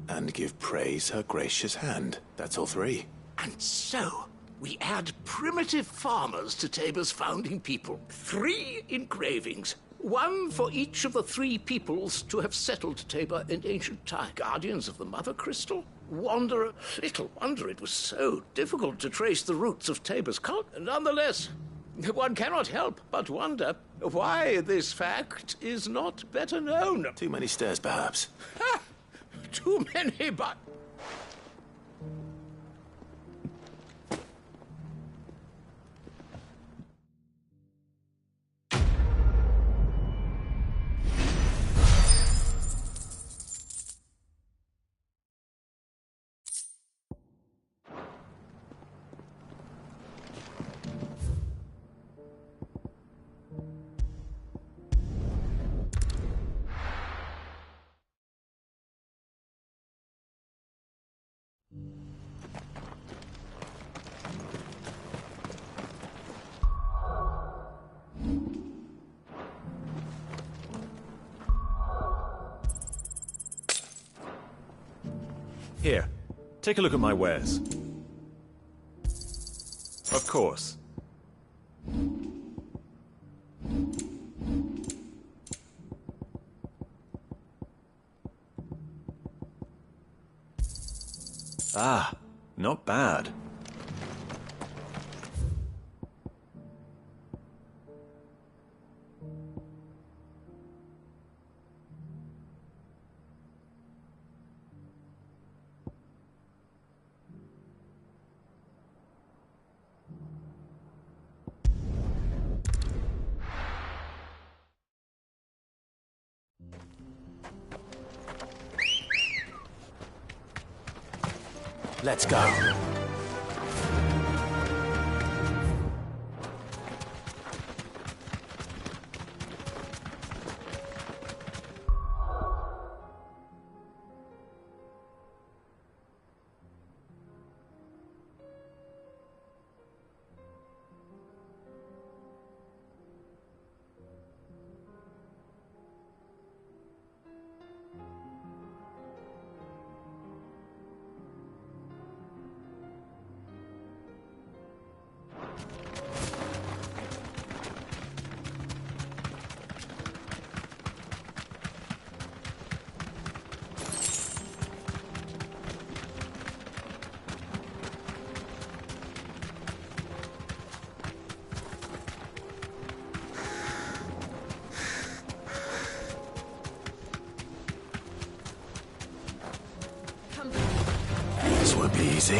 and give praise her gracious hand. That's all three. And so, we add primitive farmers to Tabor's founding people. 3 engravings. 1 for each of the 3 peoples to have settled Tabor in ancient time. Guardians of the Mother Crystal? Wanderer? Little wonder it was so difficult to trace the roots of Tabor's cult. Nonetheless, one cannot help but wonder why this fact is not better known. Too many stairs, perhaps. Ha! Too many, but... Here. Take a look at my wares. Of course. Ah, not bad. Let's go. This won't be easy.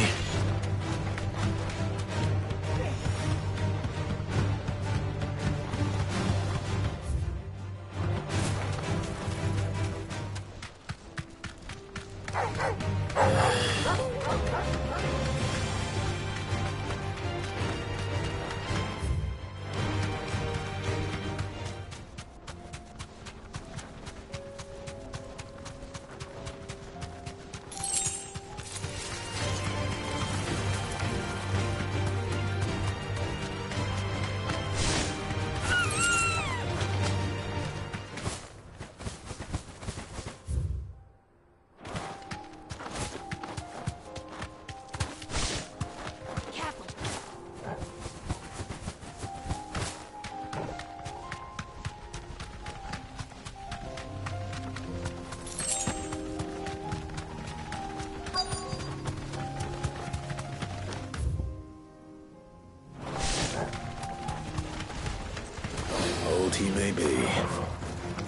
Old he may be,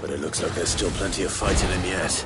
but it looks like there's still plenty of fight in him yet.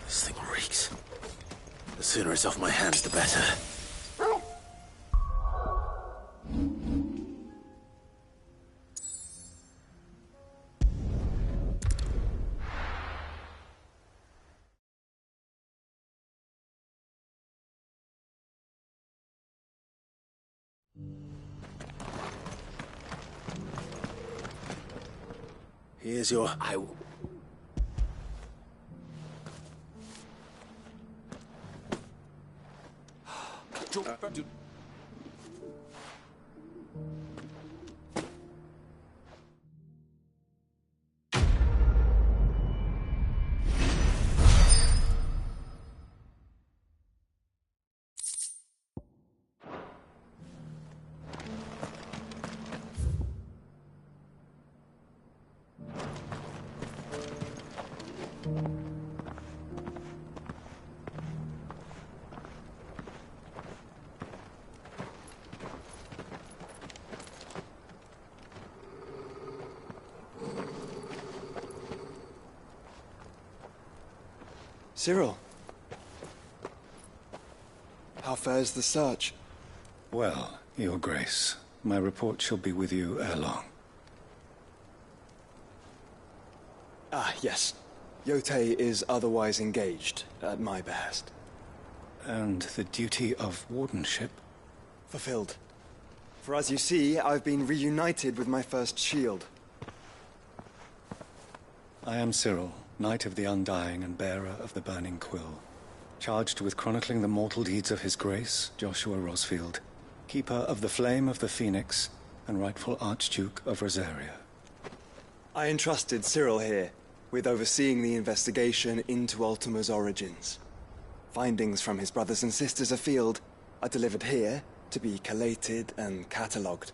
This thing reeks. The sooner it's off my hands, the better. Here's your... little... Cyril. How fares the search? Well, Your Grace, my report shall be with you ere long. Ah, yes. Yotei is otherwise engaged, at my behest. And the duty of wardenship? Fulfilled. For as you see, I've been reunited with my first shield. I am Cyril, Knight of the Undying and bearer of the Burning Quill, charged with chronicling the mortal deeds of His Grace, Joshua Rosfield, Keeper of the Flame of the Phoenix, and rightful Archduke of Rosaria. I entrusted Cyril here with overseeing the investigation into Ultima's origins. Findings from his brothers and sisters afield are delivered here to be collated and catalogued.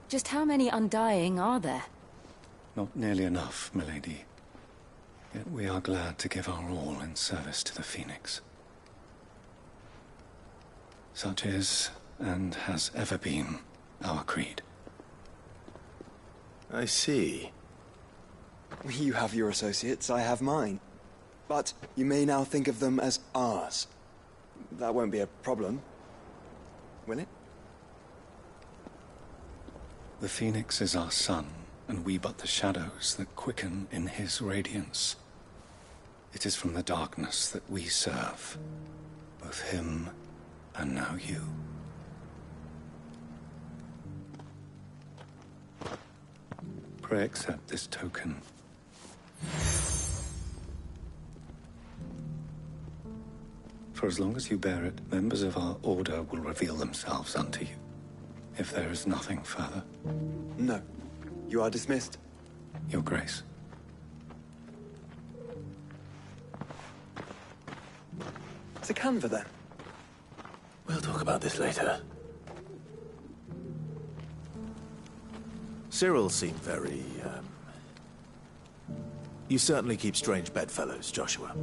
Just how many Undying are there? Not nearly enough, milady. Yet we are glad to give our all in service to the Phoenix. Such is, and has ever been, our creed. I see. You have your associates, I have mine. But you may now think of them as ours. That won't be a problem, will it? The Phoenix is our sun, and we but the shadows that quicken in his radiance. It is from the darkness that we serve, both him and now you. Pray accept this token. For as long as you bear it, members of our order will reveal themselves unto you. If there is nothing further. No. You are dismissed. Your Grace. It's a Canva, then. We'll talk about this later. Cyril seemed very, You certainly keep strange bedfellows, Joshua.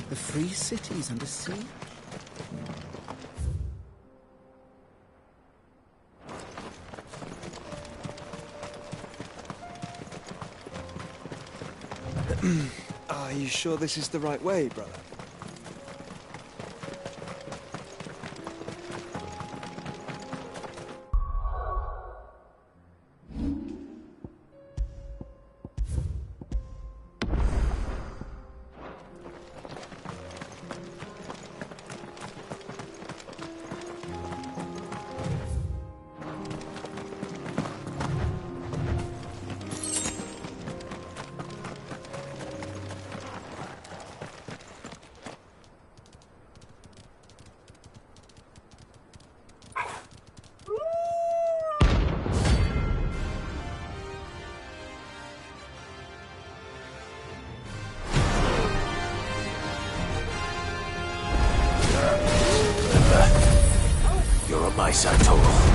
The free cities under siege? Are you sure this is the right way, brother? You're on my side, Total.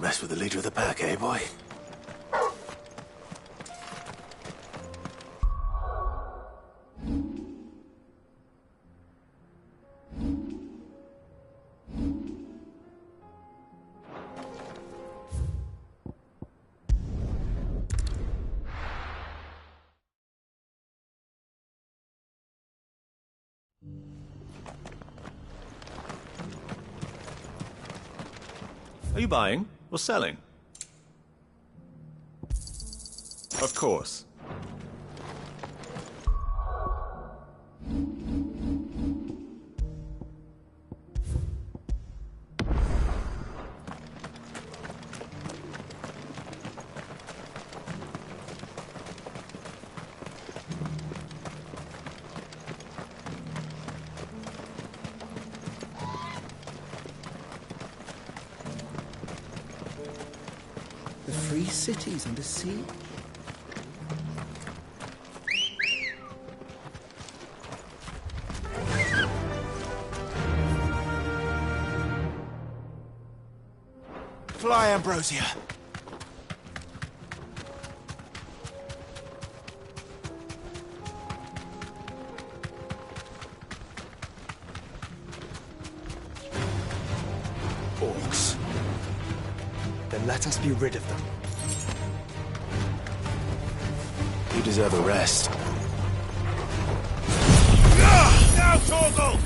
Don't mess with the leader of the pack, eh, boy? Are you buying or selling? Of course. The free cities under siege. Fly, Ambrosia. Orcs. Then let us be rid of them. You deserve a rest. Now, Torgal!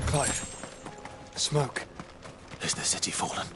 Clive. Smoke. Is the city fallen?